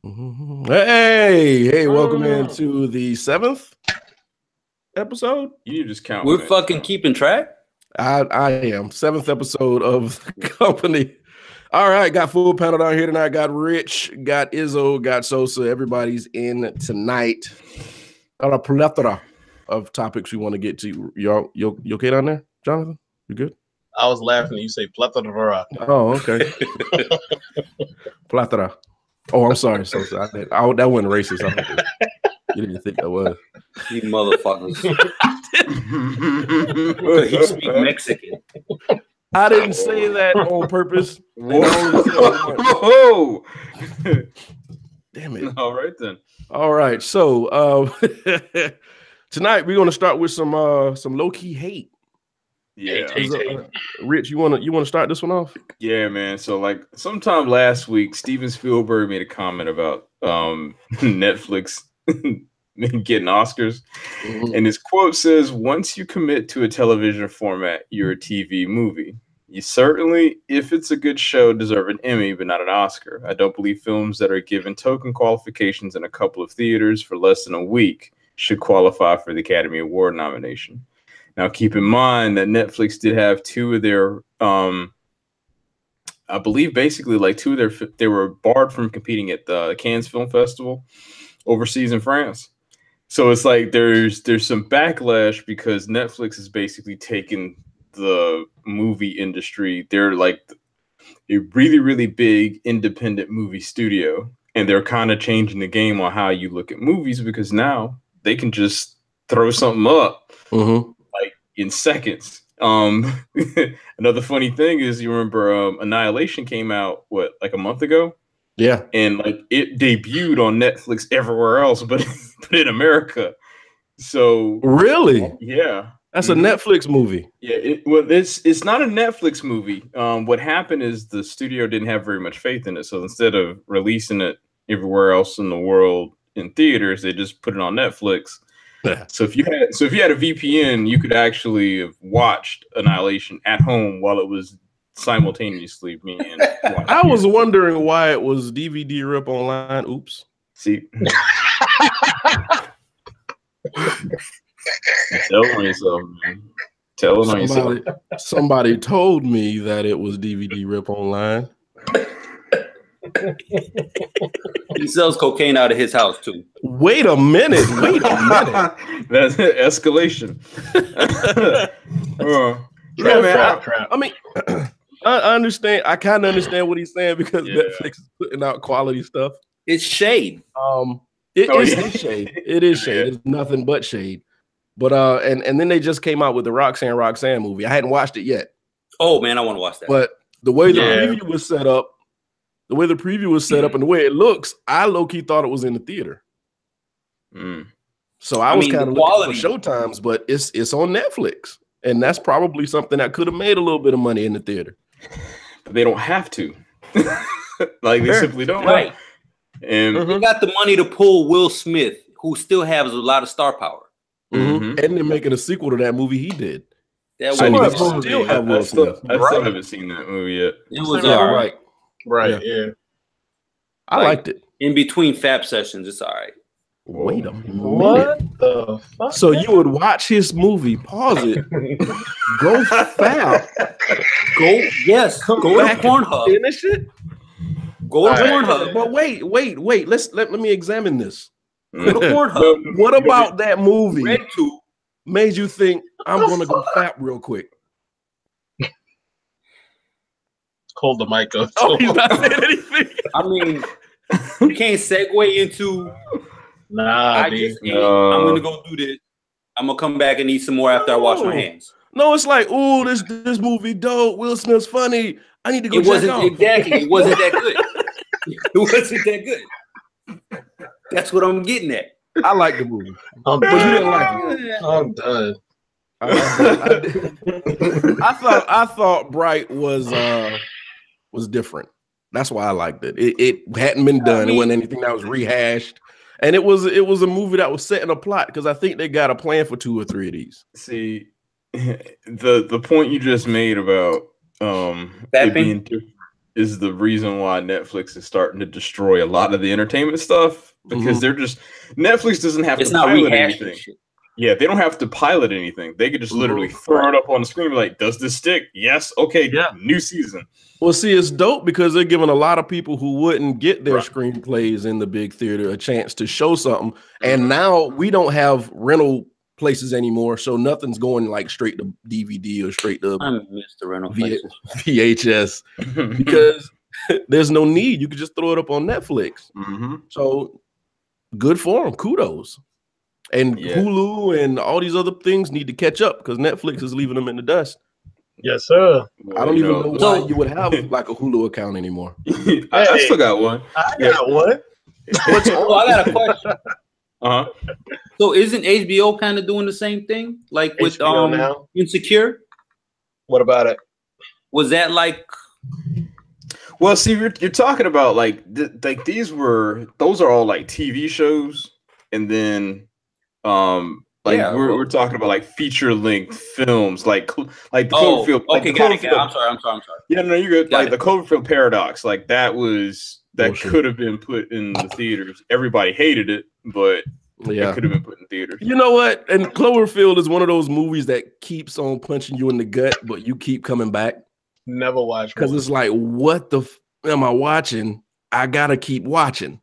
Hey, welcome into the 7th episode. You just count. We're fucking keeping track. I am 7th episode of the company. All right, got full panel down here tonight. Got Rich, got Izzo, got Sosa. Everybody's in tonight. Got a plethora of topics we want to get to. You okay down there, Jonathan? You good? I was laughing. You say plethora. Oh, okay. Plethora. Oh, I'm sorry, Sosa. That wasn't racist. You didn't think that was. You motherfuckers. He speak Mexican. I didn't say that on purpose. Whoa! Damn it. All right then. All right. So tonight we're gonna start with some low-key hate. Yeah. Rich, you wanna start this one off? Yeah, man. So like sometime last week, Steven Spielberg made a comment about Netflix getting Oscars. And his quote says, "Once you commit to a television format, you're a TV movie. You certainly, if it's a good show, deserve an Emmy, but not an Oscar. I don't believe films that are given token qualifications in a couple of theaters for less than a week should qualify for the Academy Award nomination." Now, keep in mind that Netflix did have two of their, I believe basically like two of their, they were barred from competing at the Cannes Film Festival overseas in France. So it's like there's some backlash because Netflix is basically taking the movie industry. They're like a really, really big independent movie studio, and they're kind of changing the game on how you look at movies because now they can just throw something up like in seconds. Another funny thing is, you remember Annihilation came out like a month ago? Yeah, and like it debuted on Netflix everywhere else, but in America. So really, yeah, that's a Netflix movie. Yeah, it's not a Netflix movie. What happened is the studio didn't have very much faith in it, so instead of releasing it everywhere else in the world in theaters, they just put it on Netflix. Yeah. So if you had a VPN, you could actually have watched Annihilation at home while it was simultaneously being watched. I was wondering why it was DVD rip online. Oops. See, tell on yourself, man. Tell on yourself. Somebody told me that it was DVD rip online. He sells cocaine out of his house too. Wait a minute. That's escalation. Man, I mean, I understand. I kind of understand what he's saying because Netflix is putting out quality stuff. It's shade. It is shade. It is shade. It's nothing but shade. But and then they just came out with the Roxanne movie. I hadn't watched it yet. Oh man, I want to watch that. But the way the preview was set up, and the way it looks, I low-key thought it was in the theater. So I was kind of looking for showtimes, but it's on Netflix. And that's probably something that could have made a little bit of money in the theater. But they don't have to. Like, they simply don't. Right. And they got the money to pull Will Smith, who still has a lot of star power. And they're making a sequel to that movie he did. I still haven't seen that movie yet. It was all right. Right, yeah. I liked it. In between Fab sessions, it's all right. Wait a minute. What the fuck? So you would watch his movie, pause it, go Fab, go back to Pornhub, finish it, go to Pornhub. But wait. Let me examine this. Go to Pornhub. What about that movie made you think I'm gonna go Fab real quick? Hold the mic up. Oh, he's not saying anything. I mean, you can't segue into. I'm gonna go do this. I'm gonna come back and eat some more after I wash my hands. No, it's like, oh, this movie dope. Will Smith's funny. I need to go. It wasn't that good. It wasn't that good. That's what I'm getting at. I like the movie, but you didn't like it. I'm done. I thought Bright was different. That's why I liked it. It hadn't been done. It wasn't anything that was rehashed. And it was a movie that was set in a plot because I think they got a plan for 2 or 3 of these. See, the point you just made about it being different. is the reason why Netflix is starting to destroy a lot of the entertainment stuff because they're just Netflix doesn't have to pilot anything. Shit. Yeah, they don't have to pilot anything. They could just literally throw it up on the screen like, does this stick? Yes. Okay. Yeah. New season. Well, see, it's dope because they're giving a lot of people who wouldn't get their screenplays in the big theater a chance to show something. And now we don't have rental places anymore, so nothing's going like straight to DVD or straight to VHS because there's no need. You could just throw it up on Netflix. So good for them. Kudos. And Hulu and all these other things need to catch up because Netflix is leaving them in the dust. Yes, sir. I don't even know why you would have like a Hulu account anymore. I still got one. I got one. I got a question. So isn't HBO kind of doing the same thing, like with now? Insecure? What about it? Was that like? Well, see, you're talking about like those are all like TV shows, and then we're talking about like feature length films, like the Cloverfield. Okay, got it. I'm sorry. Yeah, no, you're good. Like the Cloverfield Paradox, like that could have been put in the theaters. Everybody hated it, but it could have been put in theaters. You know what? And Cloverfield is one of those movies that keeps on punching you in the gut, but you keep coming back. Never watch because it's like, what the am I watching? I gotta keep watching.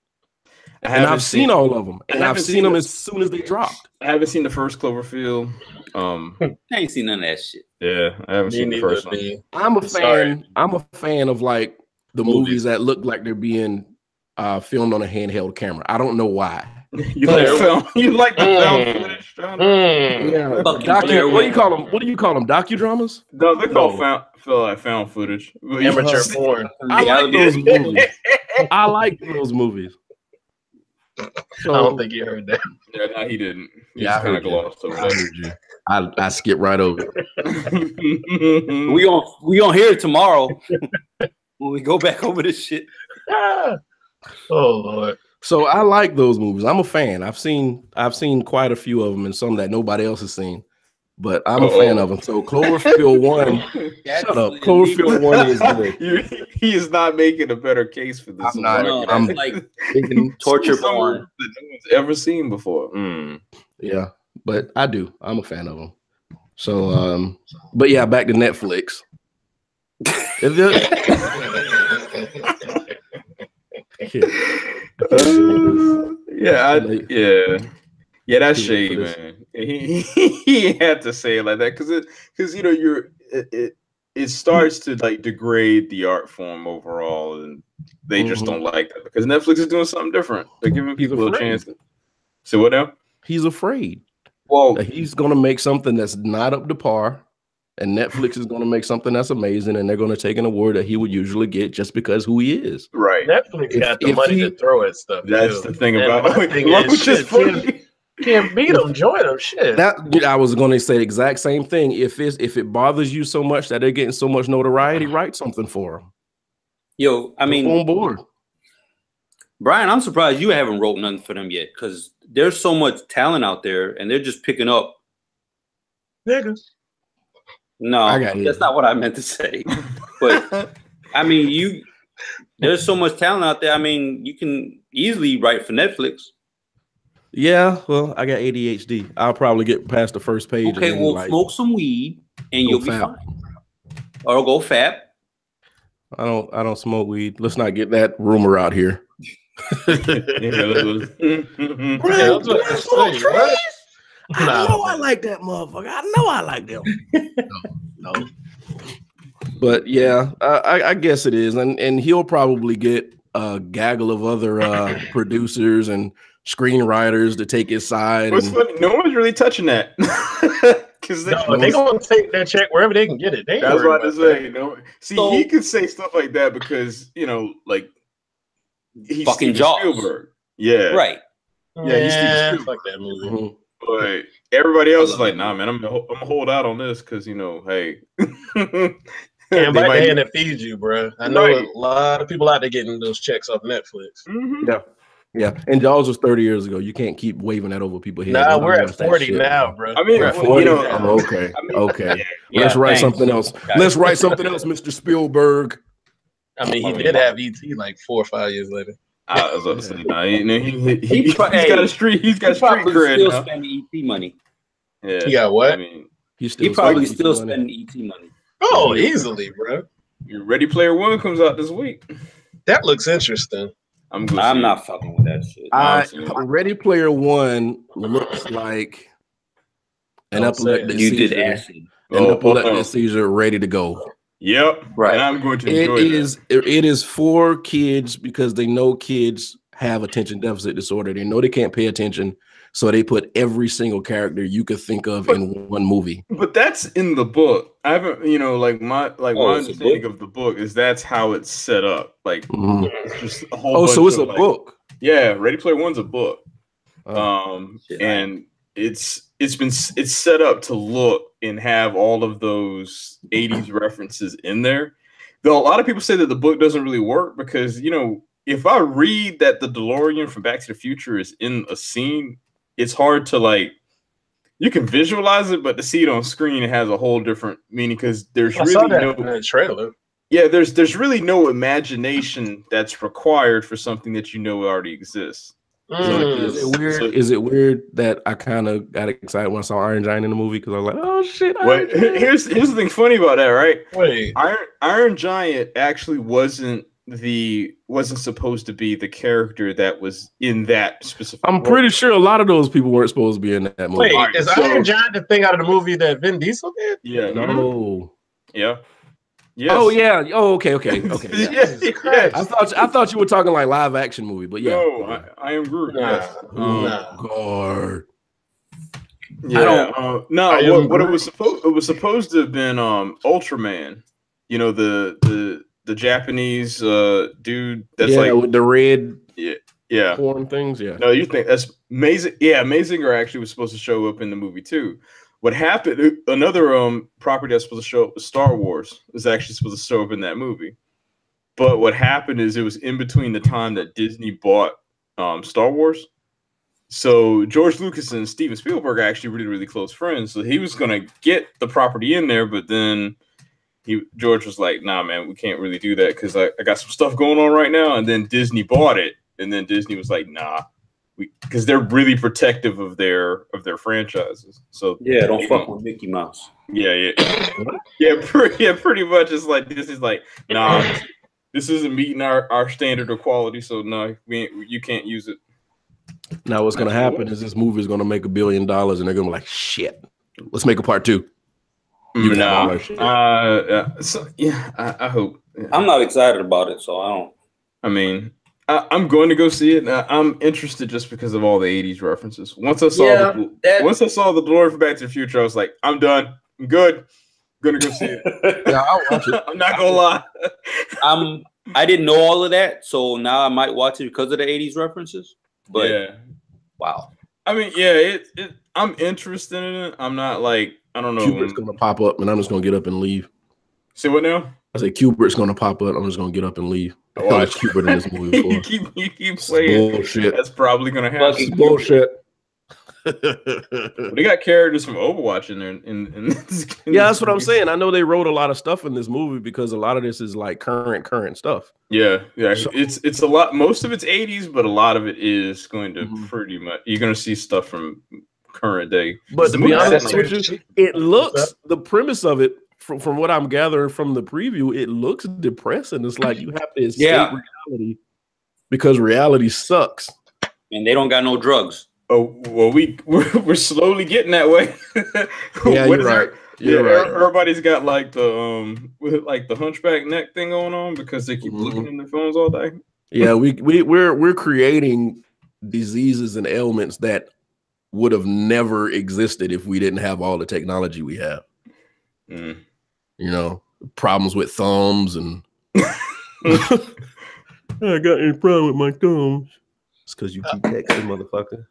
And I've seen all of them, and I've seen them as soon as they dropped. I haven't seen the first Cloverfield. I ain't seen none of that shit. Yeah, I haven't seen the first one. I'm a fan. Sorry. I'm a fan of like the movies that look like they're being filmed on a handheld camera. I don't know why. You like film? You like the film footage? Yeah. What do you call them? What do you call them? Docudramas? No, they call found footage. Amateur porn. I like those movies. I like those movies. So, I don't think you heard that. Yeah, no, he didn't. He I kind of glossed over that. I skipped right over it. We gonna hear it tomorrow when we go back over this shit. Oh Lord. So I like those movies. I'm a fan. I've seen quite a few of them and some that nobody else has seen. But I'm a fan of them. So Cloverfield 1, shut up. Cloverfield 1 is good. He is not making a better case for this. I'm not. No, I'm like torture porn that no one's ever seen before. Yeah, but I do. I'm a fan of them. So, but yeah, back to Netflix. Yeah, that's shady, man. He had to say it like that because you know it starts to like degrade the art form overall, and they just don't like that because Netflix is doing something different. They're giving people a chance. So what now? He's afraid. Well, that he's going to make something that's not up to par, and Netflix is going to make something that's amazing, and they're going to take an award that he would usually get just because who he is. Right. Netflix got the money to throw at stuff. That's the thing about it. Can't beat them, join them. Shit. I was going to say the exact same thing. If it bothers you so much that they're getting so much notoriety, write something for them. Yo, I mean, on board. Brian, I'm surprised you haven't wrote nothing for them yet because there's so much talent out there, and they're just picking up niggas. No, that's not what I meant to say. But I mean, there's so much talent out there. I mean, you can easily write for Netflix. Yeah, well, I got ADHD. I'll probably get past the first page. Okay, well, smoke some weed and you'll be fine. Or go fap. I don't smoke weed. Let's not get that rumor out here. I know I like that motherfucker. I know I like them. No. But yeah, I guess it is, and he'll probably get a gaggle of other producers and screenwriters to take his side. What's funny? No one's really touching that. Because they're gonna take that check wherever they can get it. That's what I say. No, see, he could say stuff like that because like he's fucking Steven Spielberg. Yeah, right. Yeah, he's Steven Spielberg. Like that movie. But everybody else is like, nah, man, I'm gonna hold out on this because hey. Can't bite the hand that feeds you, bro. I know a lot of people out there getting those checks off Netflix. Yeah, and Jaws was 30 years ago. You can't keep waving that over people's heads. Nah, we're at 40 now, bro. I mean, we're at 40 now. Okay. Let's write something else. Let's write something else, Mr. Spielberg. I mean, he did have ET like 4 or 5 years later. I was about to say, no, he's got a street. He's got street cred. Still spending ET money. Yeah, he got what? I mean, he probably still spending ET money. Oh, easily, bro. Your Ready Player One comes out this week. That looks interesting. I'm not fucking with that shit. Ready Player One looks like an epileptic seizure. An epileptic seizure ready to go. Yep. Right. And I'm going to enjoy it is for kids because they know kids have attention deficit disorder. They know they can't pay attention. So they put every single character you could think of in one movie. But that's in the book. I haven't, my understanding of the book is that's how it's set up. Like it's just a whole bunch so it's of, a book. Yeah, Ready Player One's a book. And it's set up to look and have all of those 80s references in there. Though a lot of people say that the book doesn't really work because, if I read that the DeLorean from Back to the Future is in a scene, it's hard to you can visualize it, but to see it on screen, it has a whole different meaning because there's really no trailer. Yeah, there's really no imagination that's required for something that already exists. Is it weird? Is it weird that I kind of got excited when I saw Iron Giant in the movie because I was like, "Oh shit!" Wait, here's the thing funny about that, right? Wait, Iron Giant actually wasn't supposed to be the character that was in that specific. I'm pretty sure a lot of those people weren't supposed to be in that movie. Wait, is Iron Giant the thing out of the movie that Vin Diesel did? Yeah. No. Yeah. Yes. Oh yeah. Oh okay. Yeah. I thought you were talking like live action movie, but yeah. No, I am Groot. Yes. God. Yeah. What it was supposed to have been Ultraman. The Japanese dude that's with the red horn things. Yeah. No, you think that's amazing? Yeah, Mazinger actually was supposed to show up in the movie too. What happened? Another property that's supposed to show up was Star Wars. Was actually supposed to show up in that movie, but what happened is it was in between the time that Disney bought Star Wars. So George Lucas and Steven Spielberg are actually really, really close friends. So he was gonna get the property in there, but then George was like, "Nah, man, we can't really do that because I got some stuff going on right now." And then Disney bought it, and then Disney was like, "Nah." Because they're really protective of their franchises. So yeah, don't fuck with Mickey Mouse. Yeah. Pretty much. It's like this is like, nah, this isn't meeting our standard of quality. So no, you can't use it. Now what's gonna happen is this movie is gonna make $1 billion, and they're gonna be like, shit, let's make a part 2. I hope. Yeah. I'm not excited about it, so I don't. I mean. I'm going to go see it. I'm interested just because of all the 80s references. Once I saw the DeLorean from Back to the Future, I was like, I'm done. I'm good. I'm gonna go see it. Yeah, I'll watch it. I'm not gonna lie. I didn't know all of that, so now I might watch it because of the 80s references. But yeah, wow. I mean, yeah, I'm interested in it. I'm not like, I don't know. Kubrick's gonna pop up, and I'm just gonna get up and leave. Say what now? I said Kubrick's gonna pop up. I'm just gonna get up and leave. Watch Kubrick in this movie before. you keep playing. Bullshit. That's probably gonna happen. It's bullshit. They got characters from Overwatch in there. Yeah, that's what I'm saying. I know they wrote a lot of stuff in this movie because a lot of this is like current stuff. Yeah. So, it's a lot. Most of it's 80s, but a lot of it is going to pretty much. You're going to see stuff from current day. But to be honest with you, it looks the premise of it. From what I'm gathering from the preview, it looks depressing. It's like you have to escape reality because reality sucks. And they don't got no drugs. Oh well, we're slowly getting that way. Yeah, you're right. Everybody's got like the hunchback neck thing going on because they keep looking in their phones all day. Yeah, we're creating diseases and ailments that would have never existed if we didn't have all the technology we have. Problems with thumbs and I got any problem with my thumbs. It's because you keep texting, motherfucker.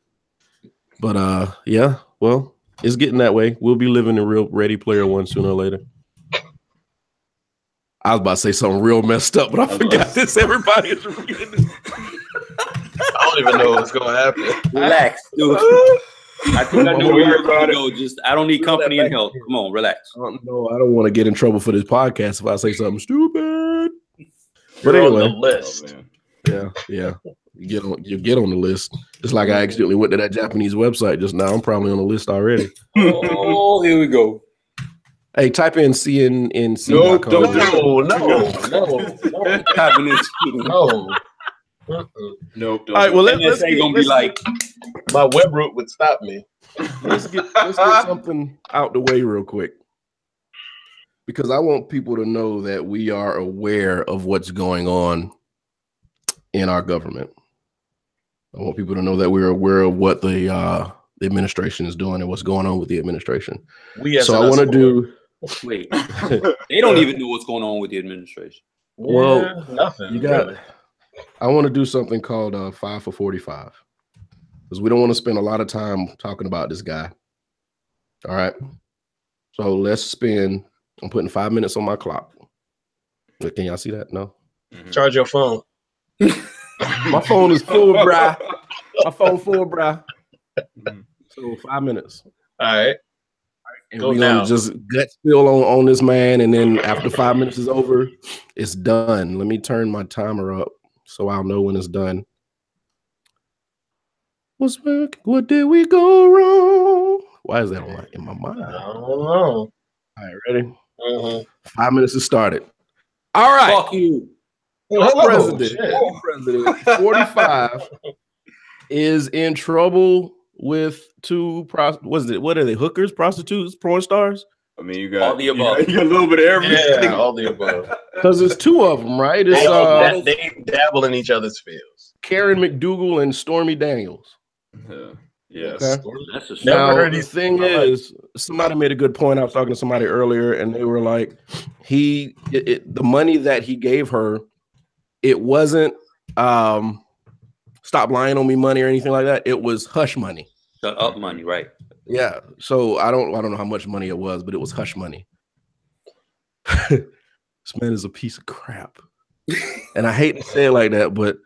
But yeah, well, it's getting that way. We'll be living in real Ready Player One sooner or later. I was about to say something real messed up, but I forgot this. Everybody is reading this. I don't even know what's gonna happen. Relax, dude. I think I know where you're going to go. Just I don't need company and help. Come on, relax. I don't want to get in trouble for this podcast if I say something stupid. But anyway, on the list. Yeah. You get on the list. Just like I accidentally went to that Japanese website just now. I'm probably on the list already. Oh, here we go. Hey, type in CNNC. Nope, No. Typing in No. Nope. All right, well, let's get, gonna be like, my web route would stop me. let's get something out the way real quick, because I want people to know that we are aware of what's going on in our government. I want people to know that we're aware of what the administration is doing and what's going on with the administration. So I want to do. Wait, they don't even know what's going on with the administration. Well, nothing. You got. Really. I want to do something called 5 for 45, because we don't want to spend a lot of time talking about this guy. All right. So let's spend. I'm putting 5 minutes on my clock. Can y'all see that? No. Charge your phone. My phone is full, bruh. My phone full, bruh. So 5 minutes. All right. And we're gonna just gut spill on this man, and then after 5 minutes is over, it's done. Let me turn my timer up so I'll know when it's done. What did we go wrong? Why is that in my mind? I don't know. All right, ready? 5 minutes has started. All right. Fuck you. President 45 is in trouble with what are they, hookers, prostitutes, porn stars? I mean, you got all the above. You got a little bit of everything. Yeah, all the above. Because there's two of them, right? It's they dabble in each other's fields. Karen McDougal and Stormy Daniels. Yes. Okay. That's Now, the thing is, somebody made a good point. I was talking to somebody earlier, and they were like, the money that he gave her, it wasn't stop lying on me money or anything like that. It was hush money. Shut up money, right? Yeah. So I don't know how much money it was, but it was hush money. This man is a piece of crap. And I hate to say it like that, but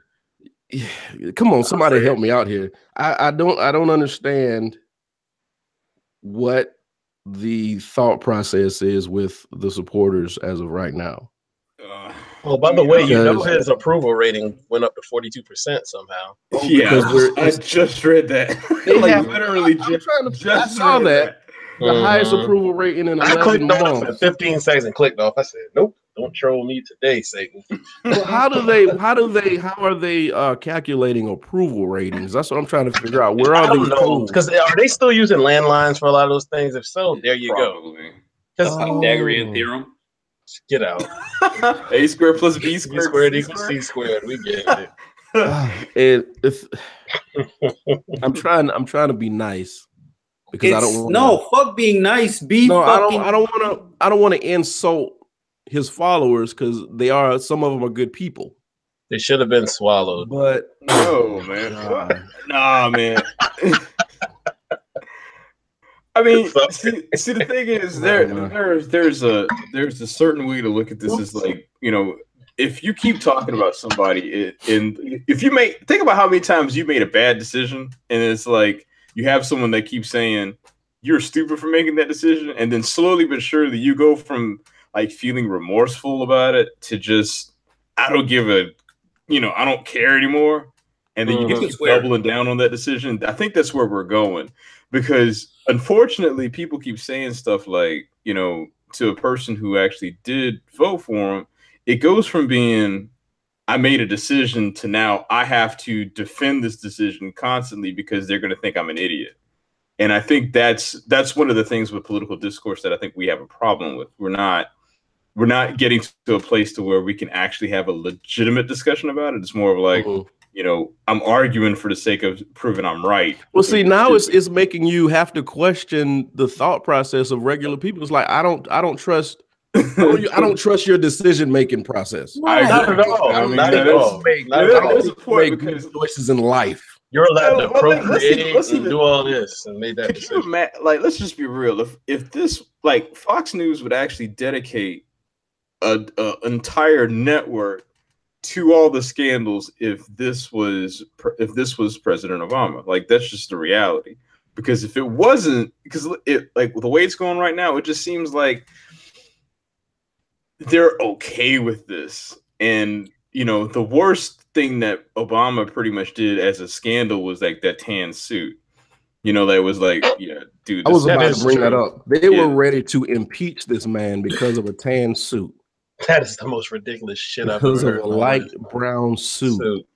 come on, somebody help me out here. I don't understand what the thought process is with the supporters as of right now. Oh, by the way, you know his approval rating went up to 42% somehow. Yeah, I just read that. Like literally, I saw that. The highest approval rating in 11 months. For 15 seconds and clicked off. I said, "Nope, don't troll me today, Satan." Well, how are they calculating approval ratings? That's what I'm trying to figure out. Where are they? Because are they still using landlines for a lot of those things? If so, there you go. Pythagorean theorem. Get out. A squared plus B squared equals C squared. We get it. I'm trying to be nice because I don't want fuck being nice. I don't want to insult his followers because some of them are good people. They should have been swallowed. But no, man. Nah, man. I mean, see, the thing is, there's a certain way to look at this. Is like, if you keep talking about somebody, and if you think about how many times you made a bad decision, and it's like you have someone that keeps saying you're stupid for making that decision, and then slowly but surely you go from like feeling remorseful about it to just I don't care anymore, and then you keep doubling down on that decision. I think that's where we're going. Because unfortunately, people keep saying stuff like, to a person who actually did vote for him, it goes from being, I made a decision to now I have to defend this decision constantly because they're going to think I'm an idiot. And I think that's one of the things with political discourse that I think we have a problem with. We're not getting to a place to where we can actually have a legitimate discussion about it. It's more of like, I'm arguing for the sake of proving I'm right. Well, see, now it's making you have to question the thought process of regular people. It's like I don't trust your decision making process. Not at all. I mean, not at all. Make good choices in life. You're allowed to procreate and do all this and make that decision. Like, let's just be real. If this, like, Fox News would actually dedicate an entire network to all the scandals if this was President Obama. Like, that's just the reality. Because if it wasn't, because it, like, the way it's going right now, it just seems like they're okay with this. And the worst thing that Obama pretty much did as a scandal was like that tan suit. That was like, dude. I was about to bring that up. They were ready to impeach this man because of a tan suit. That is the most ridiculous shit I've ever heard. Because of a light brown suit.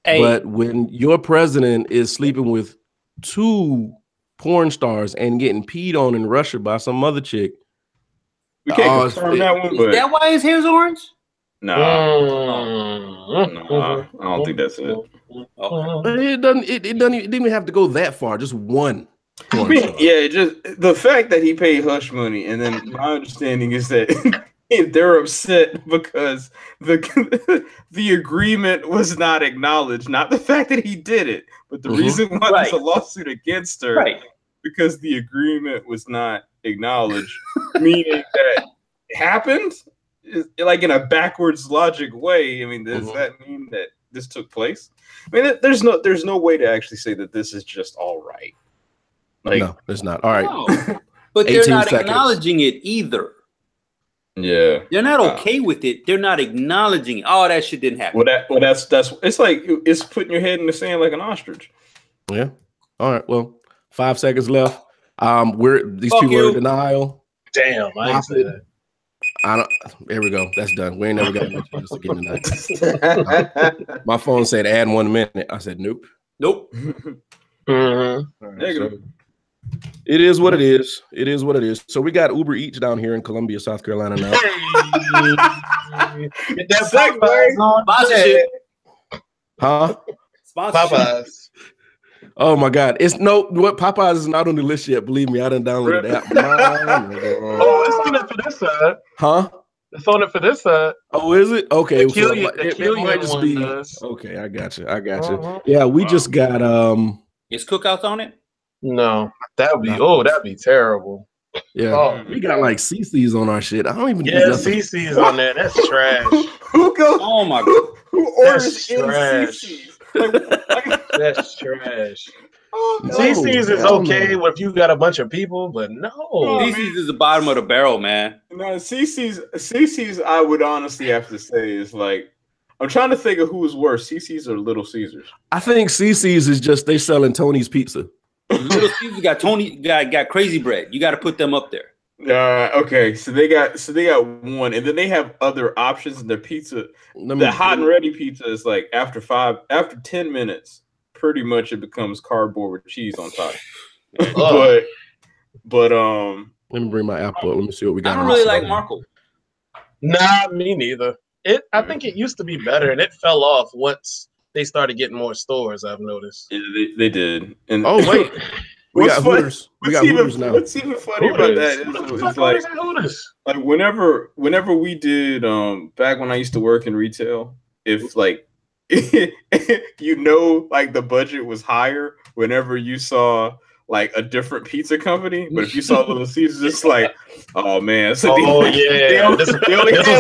Hey. But when your president is sleeping with 2 porn stars and getting peed on in Russia by some other chick, we can't confirm that one. Is that why his hair's orange? Nah, I don't think that's it. Okay. It didn't even have to go that far. Just one. Just the fact that he paid hush money, and then my understanding is that they're upset because the agreement was not acknowledged. Not the fact that he did it, but the reason why there's a lawsuit against her, because the agreement was not acknowledged, meaning that it happened, like in a backwards logic way. I mean, does that mean that this took place? I mean, there's no way to actually say that this is just all right. Like, no, it's not. All right. No. But they're not acknowledging it either. Yeah. They're not okay with it. They're not acknowledging it. Oh, that shit didn't happen. Well, that's it's like it's putting your head in the sand like an ostrich. Yeah. All right. Well, 5 seconds left. These people are in denial. Damn, I said that. There we go. That's done. We ain't never got a chance again tonight. My phone said add 1 minute. I said nope. Negative. So it is what it is. It is what it is. So we got Uber Eats down here in Columbia, South Carolina now. Get that Popeyes on. Sponsorship. Huh? Popeyes. Oh my God. Popeyes is not on the list yet. Believe me, I done downloaded the app. It's on it for this side. Huh? It's on it for this side. Oh, is it? Okay. It might just be. Okay, I got you. Yeah, we just got Is Cookouts on it? No, that'd be terrible. Yeah, we got like CC's on our shit. I don't even. Yeah, CC's on there. That's trash. Who goes? Oh my God. Who orders in CC's? That's trash. Oh, no. CC's is okay if you got a bunch of people, but no. CC's is the bottom of the barrel, man. No, CC's, I would honestly have to say is like, I'm trying to think of who's worse, CC's or Little Caesars. I think CC's is just they selling Tony's Pizza. Little Caesars got Crazy Bread. You got to put them up there. Okay, so they got one, and then they have other options in their pizza. The hot and ready pizza is like after 10 minutes, pretty much it becomes cardboard with cheese on top. but let me bring my app up. Let me see what we got. I don't really like Marco. Nah, me neither. I think it used to be better, and it fell off once they started getting more stores. I've noticed. Yeah, they did. And wait, we got Hooters. We got Hooters now. What's even funny about that is like whenever we did back when I used to work in retail, if like like the budget was higher whenever you saw like a different pizza company, but if you saw Little Caesars, it's like, oh man, so they only had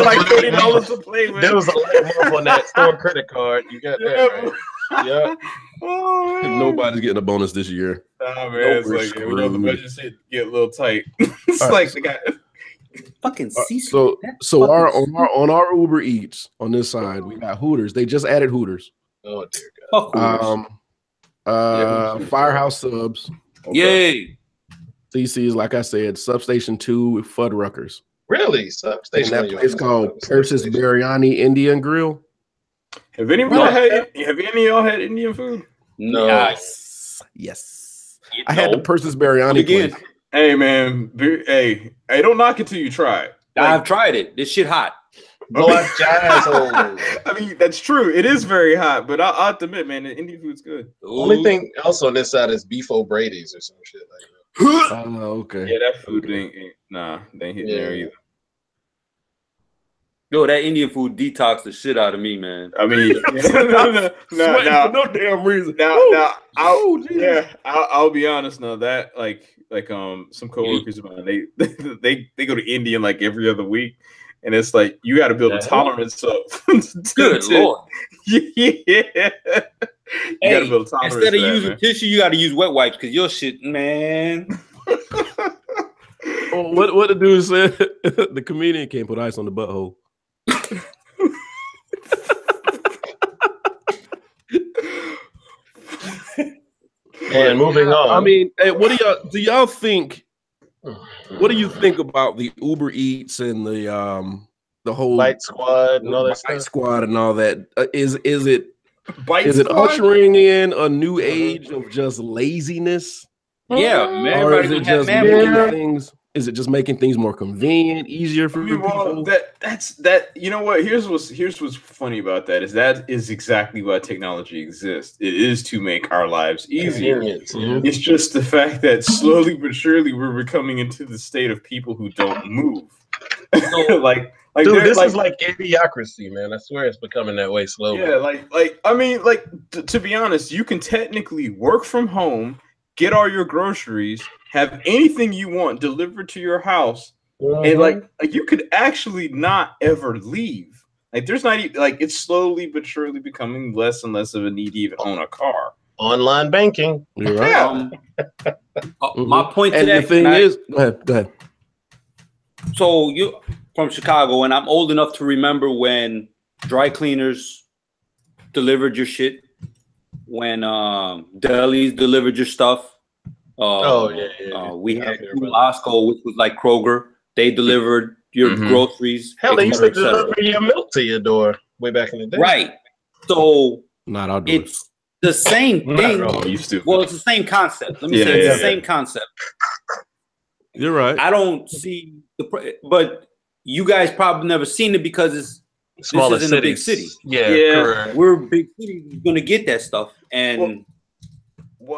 like $30 to play with. There was a lot more on that store credit card. You got that, right? Yeah. Oh, nobody's getting a bonus this year. Nah, man, it's like the budget shit get a little tight. It's like they got fucking CC. So on our Uber Eats on this side, we got Hooters. They just added Hooters. Oh dear God. Firehouse Subs. Okay. Yay. CC's, like I said, Substation 2 Fuddruckers. Really? Substation. And that place called Persis Biryani Indian Grill. Have any of y'all had Indian food? No. Yes. I had the Persis Biryani again. place. Hey man, hey, don't knock it till you try it. I've tried it. This shit hot. I mean, that's true. It is very hot, but I'll admit, man, the Indian food's good. Only thing else on this side is Beef O'Brady's or some shit like that. Oh, okay. Yeah, that food ain't they ain't hitting there either. Yo, that Indian food detoxed the shit out of me, man. I mean, for no damn reason. I'll be honest now. That like some coworkers of mine, they go to Indian like every other week. And it's like you got to build a tolerance up. Good Lord! Yeah, you got to build a tolerance. Instead of using tissue, you got to use wet wipes because your shit, man. What the dude said? The comedian can't put ice on the butthole. And moving on. I mean, hey, what do y'all think? What do you think about the Uber Eats and the whole Bite Squad and all that Bite stuff? Squad and all that? Is it Squad? ushering in a new age of just laziness? Yeah, man. Or is it just making things? Is it just making things more convenient, easier for people? That's you know what? Here's what's funny about that is exactly why technology exists. It is to make our lives easier. It's just the fact that slowly but surely we're becoming into the state of people who don't move. Dude, this is like idiocracy, man. I swear it's becoming that way slowly. Yeah, to be honest, you can technically work from home, get all your groceries, have anything you want delivered to your house, and like you could actually not ever leave. Like there's not even like it's slowly but surely becoming less and less of a need to even own a car. Online banking. You're right. My point to that the thing is, go ahead. So you from Chicago, and I'm old enough to remember when dry cleaners delivered your shit, when delis delivered your stuff. We had Costco, which was like Kroger. They delivered your groceries. Hell, they used to deliver your milk to your door way back in the day. Right. So not outdoors. It's the same thing. Well, it's the same concept. Let me say it's the same concept. You're right. I don't see but you guys probably never seen it because this isn't a big city. Yeah. We're a big city. You're gonna get that stuff, and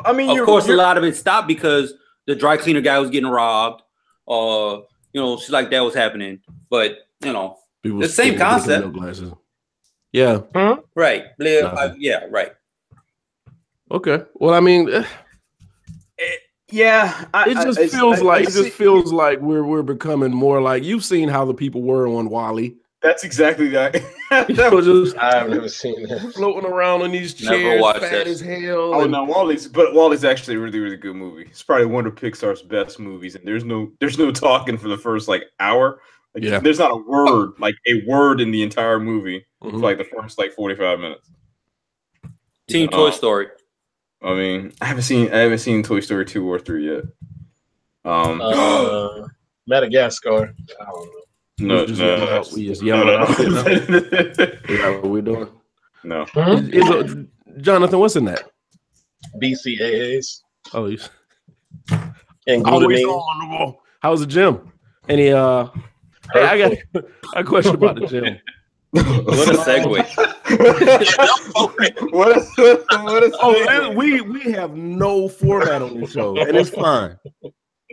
I mean, of course, a lot of it stopped because the dry cleaner guy was getting robbed, shit like that was happening. But people the same concept. Yeah. Huh? Right. Yeah. Right. Okay. Well, I mean. It just feels like we're becoming more like you've seen how the people were on Wall-E. That's exactly that. I've never seen that. Floating around in these chairs, fat as hell. Oh no, Wall-E's actually a really, really good movie. It's probably one of Pixar's best movies, and there's no talking for the first hour. There's not a word in the entire movie for the first 45 minutes. Team Toy Story. I mean, I haven't seen Toy Story 2 or 3 yet. Madagascar. I don't know. No. We just yelling out. What we doing? No. Jonathan, what's in that? BCAAs. Oh, and glutamine. How's the gym? Any hey, I got a question about the gym. What a segue. We have no format on this show, and it's fine.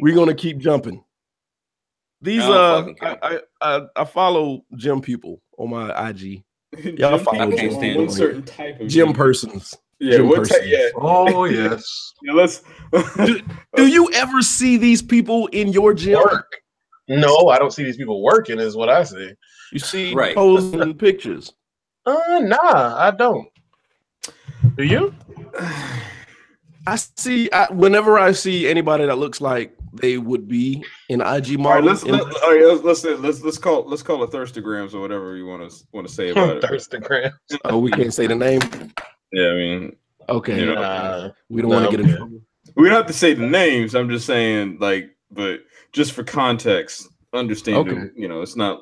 We're gonna keep jumping. These I follow gym people on my IG. Y'all follow one certain type of gym persons. Yeah, Oh yes. Yeah, let's. do you ever see these people in your gym? Work? No, I don't see these people working. Is what I see. You see posing pictures. Nah, I don't. Do you? I see. Whenever I see anybody that looks like they would be in IG model. Let's call it Thirstagrams or whatever you want to say about it. Thirstagrams. Oh, we can't say the name. Yeah, I mean, okay. We don't want to get in trouble. We don't have to say the names. I'm just saying, but just for context, understanding. It's not.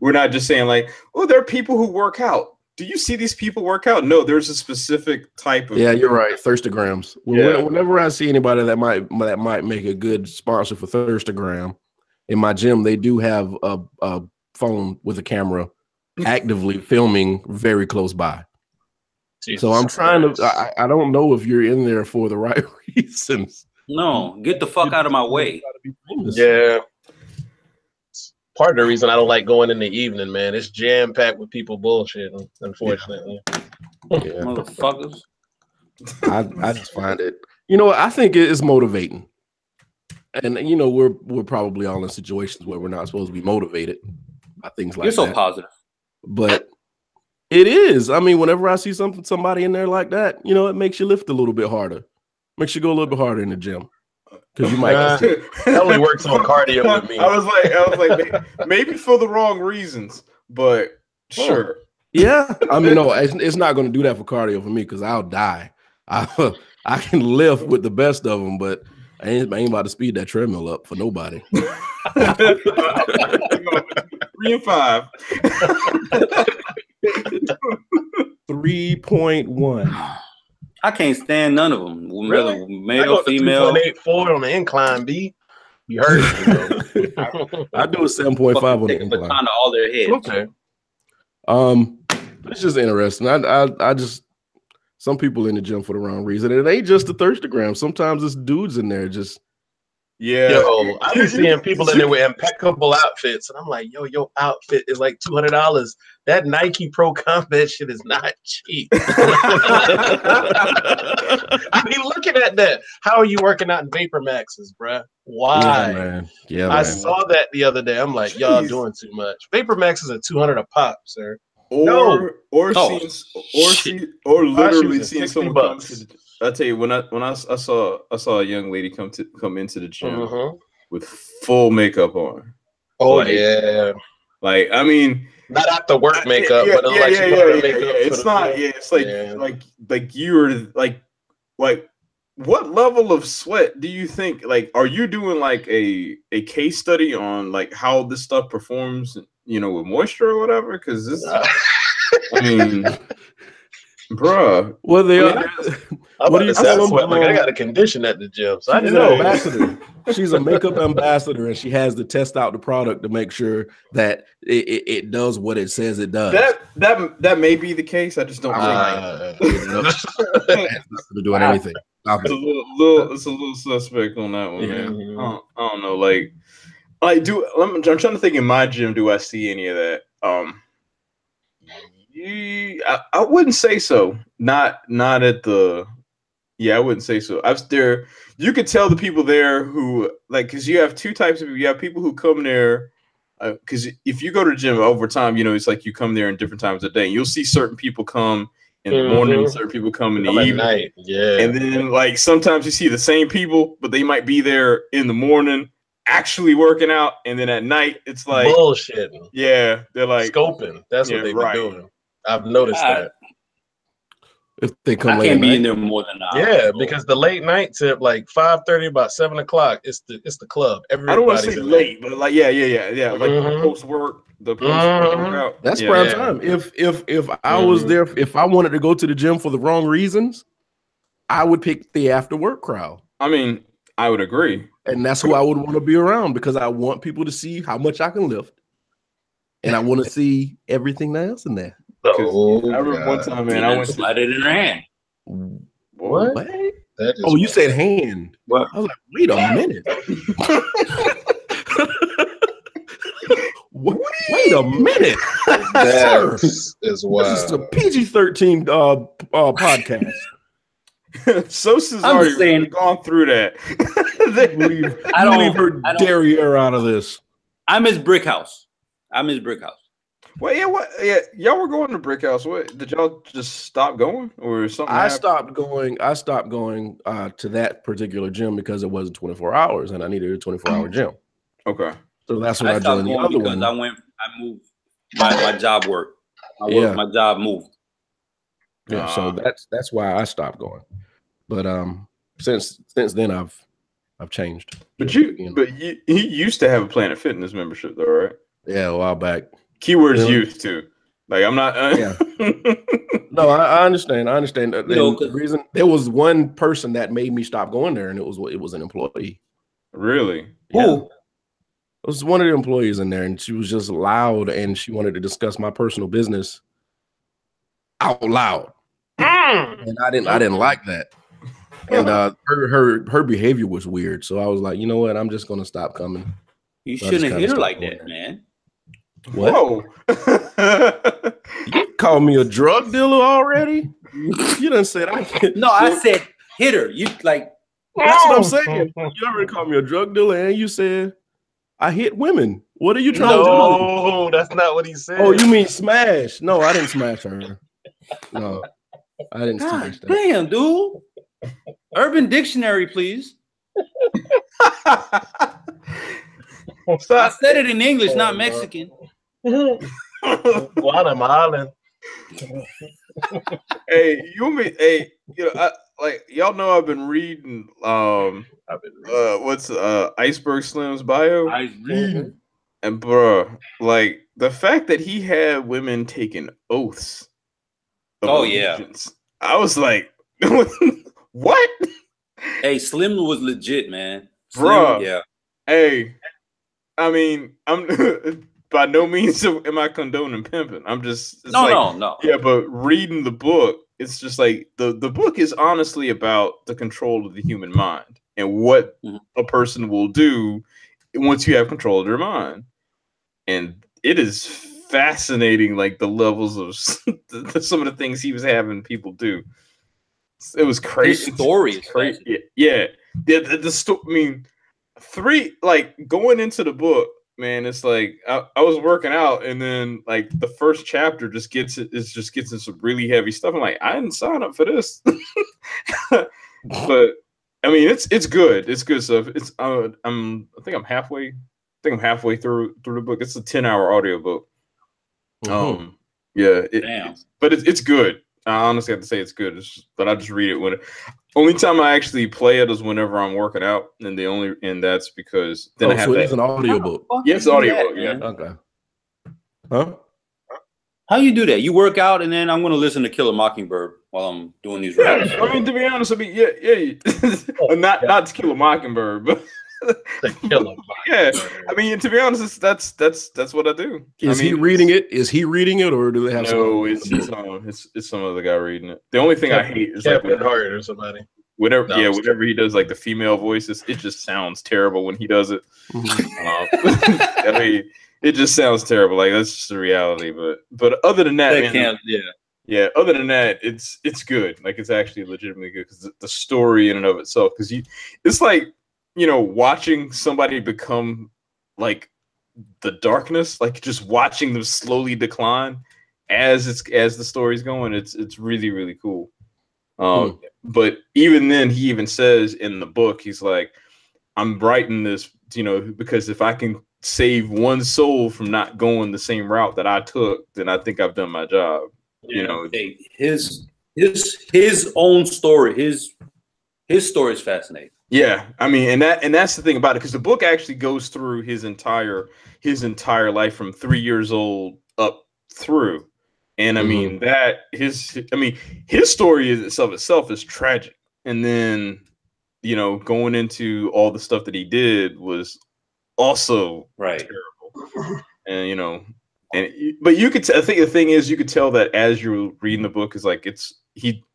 We're not just saying there are people who work out. Do you see these people work out? No, there's a specific type of. Yeah, you're right. Thirstagrams. Whenever I see anybody that might make a good sponsor for Thirstagram, in my gym, they do have a phone with a camera actively filming very close by. Jesus so I'm trying to. I don't know if you're in there for the right reasons. No, get the fuck out of my way. Yeah. Part of the reason I don't like going in the evening, man. It's jam packed with people bullshitting, unfortunately. Yeah. Motherfuckers. I just find it. I think it is motivating, and we're probably all in situations where we're not supposed to be motivated by things like that. You're so positive, but it is. I mean, whenever I see somebody in there like that, it makes you lift a little bit harder, makes you go a little bit harder in the gym. Because you might that only works on cardio with me. I was like, maybe for the wrong reasons, but sure. Yeah, I mean, no, it's not going to do that for cardio for me because I'll die. I can lift with the best of them, but I ain't about to speed that treadmill up for nobody. 3 and 5. 3.1. I can't stand none of them, whether Really? male or female. 2.84 on the incline, B. You heard me. I do a 7.5 on the Take a incline. baton to all their heads. Okay. It's just interesting. I just some people in the gym for the wrong reason. It ain't just the thirstagram. Sometimes it's dudes in there just. Yeah. Yo, I be seeing people in there with impeccable outfits, and I'm like, yo, your outfit is like $200. That Nike Pro Combat shit is not cheap. I be looking at that. How are you working out in Vapor Maxes, bruh? Why? Yeah, man. Yeah, I man. saw that the other day. I'm like, y'all doing too much. Vapor Maxes are $200 a pop, sir. Or literally seeing someone come to I tell you, when I saw a young lady come into the gym with full makeup on. Oh, like, yeah. Like, I mean, not after work makeup, but like it's not. Yeah, it's like like you're like what level of sweat do you think? Like, are you doing like a case study on like how this stuff performs? With moisture or whatever? Because this, I mean. Bruh. Well, they are. What do you say? Like, I got a condition at the gym, so I didn't know. Ambassador. She's a makeup ambassador, and she has to test out the product to make sure that it does what it says it does. That may be the case. I just don't think to doing anything. It's a little suspect on that one, man. I don't know. Like I'm trying to think in my gym. Do I see any of that? I wouldn't say so. Not at the. Yeah, I wouldn't say so. You could tell the people there who because you have two types of people. You have people who come there because if you go to the gym over time, it's like you come there in different times of day. You'll see certain people come in the morning, certain people come in the evening, night. Yeah, and then sometimes you see the same people, but they might be there in the morning actually working out, and then at night it's like bullshit. Yeah, they're like scoping. That's what they be doing. I've noticed that. If they come I late can't be in there more than an hour. Yeah, because the late night tip, like 5:30, about 7 o'clock, it's the club. I don't want to say late, but like yeah. Like post work, the post workout. That's prime time. If I was there, if I wanted to go to the gym for the wrong reasons, I would pick the after work crowd. I mean, I would agree, and that's who I would want to be around because I want people to see how much I can lift, and I want to see everything else in there. I remember one time, man, I went to slide it in her hand. What? You said hand. What? I was like, wait a minute. Wait a minute. That is wild. This is a PG-13 podcast. Sosa's already gone through that. I don't leave her derriere out of this. I miss Brick House. Well, y'all were going to Brick House. What did y'all just stop going, or something? I stopped going to that particular gym because it wasn't 24 hours, and I needed a 24-hour gym. Okay, so that's when I joined the other one. I moved my job work. My job moved. Yeah, so that's why I stopped going. But since then I've changed. But you used to have a Planet Fitness membership, though, right? Yeah, a while back. Keywords used to. Like, I'm not. No, I understand. The reason there was one person that made me stop going there, and it was an employee. Really? Yeah. Who? It was one of the employees in there, and she was just loud, and she wanted to discuss my personal business out loud, and I didn't like that. And her behavior was weird, so I was like, you know what? I'm just gonna stop coming. You shouldn't hit her like that, man. What? Whoa. You called me a drug dealer already? You done said I can't. No, I said hit her. You like. That's what I'm saying. You already called me a drug dealer, and you said I hit women. What are you trying to do? No, that's not what he said. Oh, you mean smash? No, I didn't smash her. No, I didn't smash that. Damn, dude. Urban Dictionary, please. I said it in English, not Mexican. Guatemalan. Hey, like y'all know I've been reading what's Iceberg Slim's bio? And bruh, like the fact that he had women taking oaths of allegiance, I was like, what? Hey, Slim was legit, man. Bruh, yeah. Hey, I mean, I'm by no means am I condoning pimping. I'm just no. Yeah, but reading the book, it's just like the book is honestly about the control of the human mind and what a person will do once you have control of their mind. And it is fascinating, like the levels of some of the things he was having people do. It was crazy. His story is crazy. Yeah. The story. I mean, going into the book, man. It's like I was working out, and then like the first chapter just gets into some really heavy stuff. I'm like, I didn't sign up for this, but I mean, it's good. It's good stuff. It's I think I'm halfway through the book. It's a 10-hour audiobook. Yeah. But it's good. I honestly have to say it's good. But I just read it only time I actually play it is whenever I'm working out, and that's because then I have it's an audiobook. Yeah, it's an audiobook. Yeah. Okay. Huh? How you do that? You work out, and then I'm going to listen to Killer Mockingbird while I'm doing these raps. I mean, to be honest, not to Kill a Mockingbird, but yeah. I mean, to be honest, that's what I do. He reading it? Is he reading it, or do they have? No, it's some other guy reading it. The only thing I hate is Kevin Hart or somebody. Whatever he does, like the female voices, it just sounds terrible when he does it. I mean, it just sounds terrible. Like that's just the reality. But other than that, other than that, it's good. Like it's actually legitimately good because the story in and of itself. Because it's like watching somebody become like the darkness, like just watching them slowly decline as the story's going. It's really, really cool. But even then, he even says in the book, he's like, I'm writing this, because if I can save one soul from not going the same route that I took, then I think I've done my job. His own story, his story is fascinating. Yeah, I mean, and that's the thing about it, because the book actually goes through his entire life from 3 years old up through. And I mean his story itself is tragic. And then, going into all the stuff that he did was also terrible. And but you could I think the thing is you could tell that as you're reading the book is like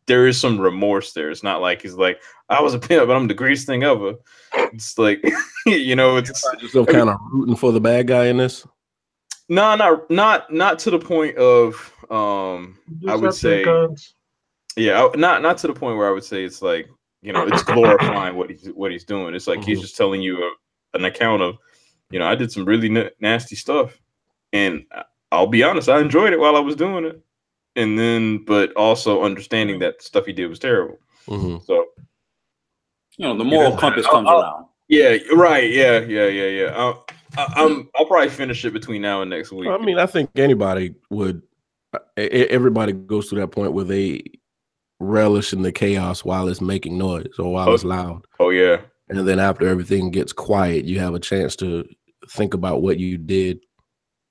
there is some remorse there. It's not like he's like, I was a pimp, but I'm the greatest thing ever. It's like it's still kind of rooting for the bad guy in this. No, not to the point of I would say not to the point where I would say it's like it's glorifying what he's doing. It's like he's just telling you an account of I did some really nasty stuff, and I'll be honest, I enjoyed it while I was doing it, and then but also understanding that stuff he did was terrible. So the moral compass comes around. Yeah, right. Yeah. I'll probably finish it between now and next week. I mean, I think anybody would. Everybody goes to that point where they relish in the chaos while it's making noise or while it's loud. Oh yeah. And then after everything gets quiet, you have a chance to think about what you did,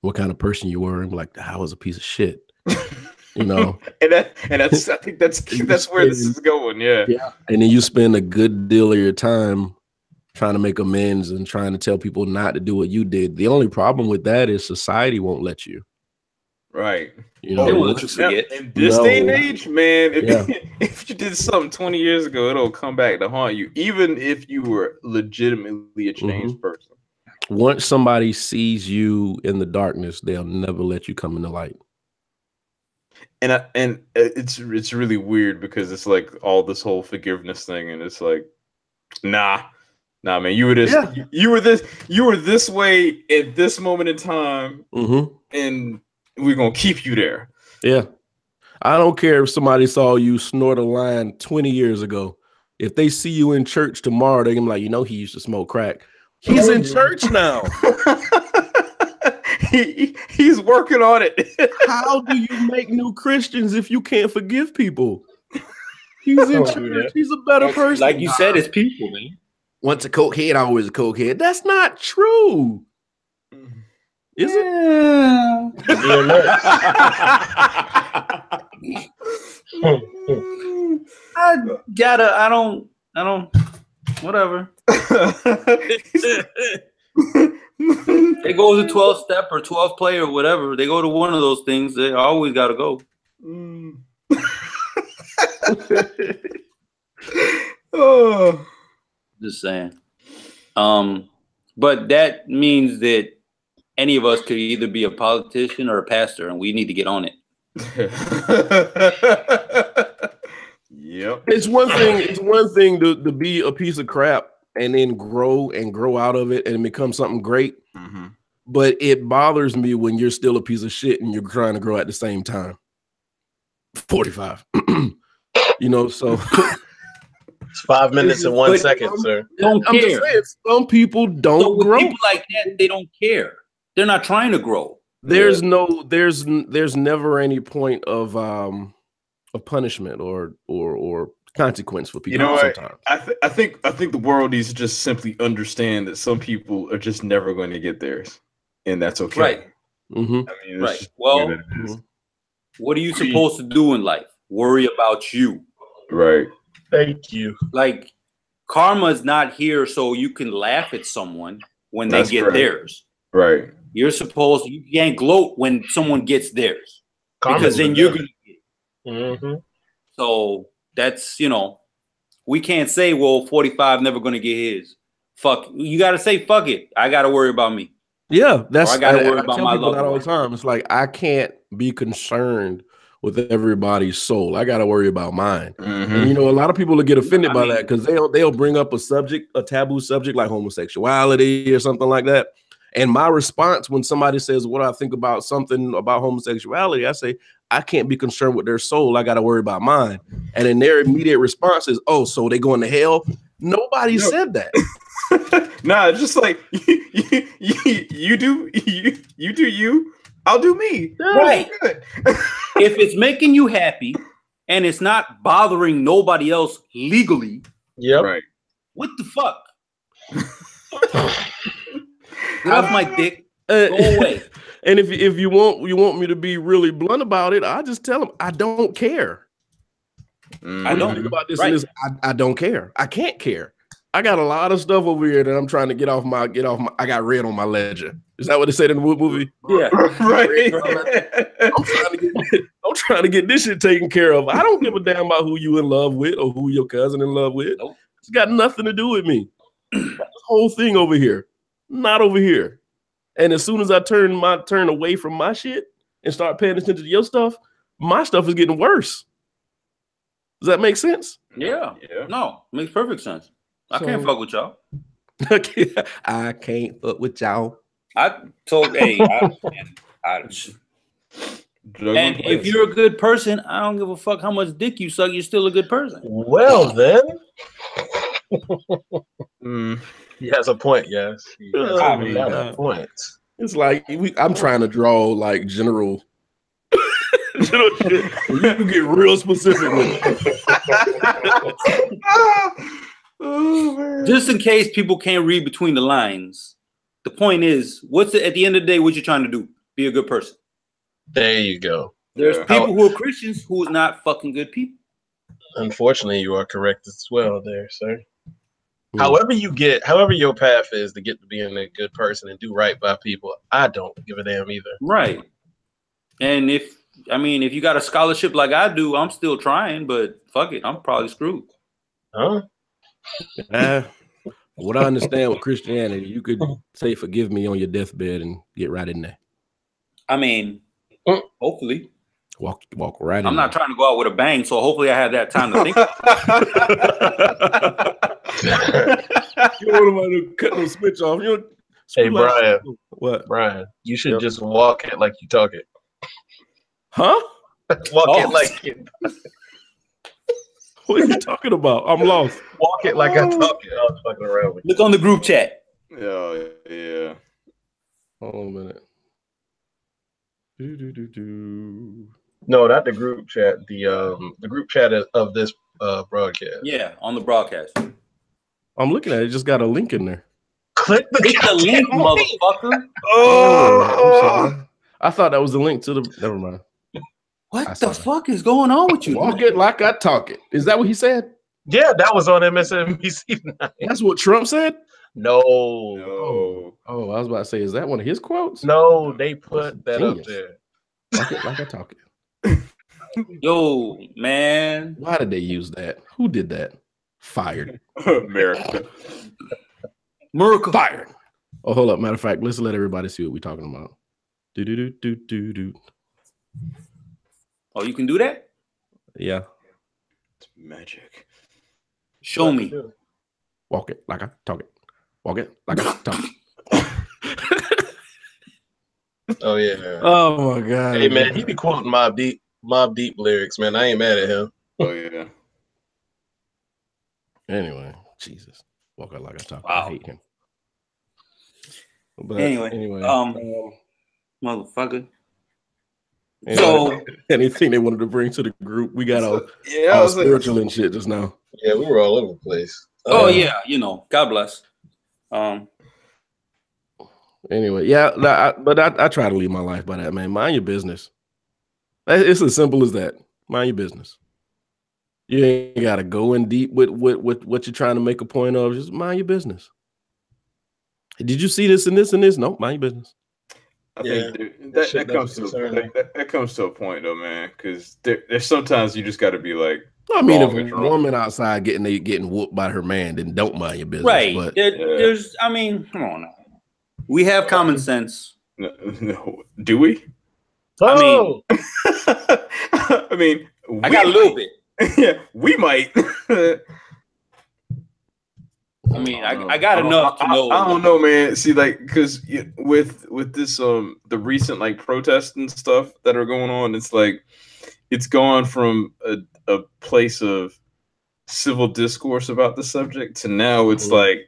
what kind of person you were, and be like, I was a piece of shit. And that's I think that's where this is going. Yeah. And then you spend a good deal of your time trying to make amends and trying to tell people not to do what you did. The only problem with that is society won't let you. Right. They won't let you forget. In this day and age, man, if you did something 20 years ago, it'll come back to haunt you, even if you were legitimately a changed person. Once somebody sees you in the darkness, they'll never let you come in the light. And it's really weird because it's like all this whole forgiveness thing, and it's like, nah, man, you were this way at this moment in time, and we're gonna keep you there. Yeah, I don't care if somebody saw you snort a line 20 years ago. If they see you in church tomorrow, they're gonna be like, he used to smoke crack. He's in church now. He's working on it. How do you make new Christians if you can't forgive people? He's in church. He's a better person. Like you said, it's people, man. Once a cokehead, always a cokehead. That's not true. Is it? I don't, whatever. They go to 12 step or 12 play or whatever. They go to one of those things. They always got to go. Oh, Just saying. But that means that any of us could either be a politician or a pastor, and we need to get on it. Yep. It's one thing to be a piece of crap and then grow out of it and become something great. Mm-hmm. But it bothers me when you're still a piece of shit and you're trying to grow at the same time. 45. You know, so it's 5 minutes and 1 second, sir. Don't I'm care. just saying, some people don't So with grow. people like that, they don't care. They're not trying to grow. There's never any point of punishment or consequence for people. You know what? Sometimes. I think the world needs to just simply understand that some people are just never going to get theirs, and that's okay. Right. Mm-hmm. I mean, Right. Well, what are you supposed to do in life? Worry about you. Right. Thank you. Like, karma is not here so you can laugh at someone when they That's get correct. theirs. Right. You can't gloat when someone gets theirs. Karma's Because then you're going to get it. Mm-hmm. So that's, we can't say, well, 45 never going to get his. Fuck. You got to say, fuck it. I got to worry about me. Yeah, that's I gotta worry about tell my people loved that all one. the time. It's like I can't be concerned with everybody's soul. I got to worry about mine. Mm-hmm. And a lot of people will get offended by that because they'll bring up a taboo subject like homosexuality or something like that. And my response when somebody says what I think about something about homosexuality, I say I can't be concerned with their soul. I got to worry about mine. And then their immediate response is, "Oh, so they going to hell?" Nobody said that. Nah, it's just like you do you, I'll do me. Right. Good. If it's making you happy and it's not bothering nobody else legally, Yep. Right. what the fuck? Get off my dick. Go away. And if you want me to be really blunt about it, I just tell them I don't care. I don't think about this. Right. And this. I don't care. I can't care. I got a lot of stuff over here that I'm trying to get off my. I got red on my ledger. Is that what they said in the movie? Yeah. Right. I'm trying to get this shit taken care of. I don't give a damn about who you in love with or who your cousin in love with. Nope. It's got nothing to do with me. This whole thing over here, not over here. And as soon as I turn away from my shit and start paying attention to your stuff, my stuff is getting worse. Does that make sense? Yeah. No, makes perfect sense. I can't fuck with y'all. I can't fuck with y'all. I told, hey, and if you're a good person, I don't give a fuck how much dick you suck. You're still a good person. Well, then. He has a point, yes. He has a point. It's like I'm trying to draw like general. You can get real specific with it. Just in case people can't read between the lines, the point is, at the end of the day, what you're trying to do? Be a good person. There you go. There's people who are Christians who are not fucking good people. Unfortunately, you are correct as well there, sir. However your path is to get to being a good person and do right by people, I don't give a damn either. Right. And if you got a scholarship like I do, I'm still trying, but fuck it, I'm probably screwed. Huh? What I understand with Christianity, you could say forgive me on your deathbed and get right in there. I mean, hopefully. Walk right in. I'm not trying to go out with a bang, so hopefully I have that time to think. You don't want to cut no switch off. Hey, Brian. What? Brian, you should just walk it like you talk it. Huh? Walk it like it. What are you talking about? I'm lost. Walk it like I talk it. I was fucking around with you. Look on the group chat. Oh, yeah. Hold on a minute. No, not the group chat. The group chat of this broadcast. Yeah, on the broadcast. I'm looking at it. Just got a link in there. Click the link, motherfucker. Oh, I'm sorry. I thought that was the link to the. Never mind. What the fuck is going on with you? Walk it like I talk it. Is that what he said? Yeah, that was on MSNBC. That's what Trump said? No. Oh, I was about to say, is that one of his quotes? No, they put that up there. Walk it like I talk it. Yo, man. Why did they use that? Who did that? Fired. America. Fired. Oh, hold up. Matter of fact, let's let everybody see what we're talking about. Do. Oh, you can do that? Yeah. It's magic. Show me. Walk it like I talk it. Walk it like I talk it. Oh yeah. Oh my God. Hey man, he be quoting Mobb Deep lyrics, man. I ain't mad at him. Oh yeah. Anyway, Jesus. Walk it like I talk. Wow. I hate him. But Anyway, motherfucker. Anyway, So anything they wanted to bring to the group, we got all spiritual and shit just now. Yeah, we were all over the place. yeah, God bless. Anyway, yeah, I try to leave my life by that, man. Mind your business. It's as simple as that. Mind your business. You ain't got to go in deep with what you're trying to make a point of. Just mind your business. Did you see this and this and this? No, mind your business. I think that comes to a point though, man. Because there's sometimes you just got to be like. I mean, if a woman outside getting whooped by her man, then don't mind your business. Right? But there's, I mean, come on now. We have common sense. No, do we? Oh! I mean, I got a little bit. Yeah, we might. I mean, I got enough to know. I don't know, man. See, like, because with this the recent like protests and stuff that are going on, it's like it's gone from a place of civil discourse about the subject to now it's like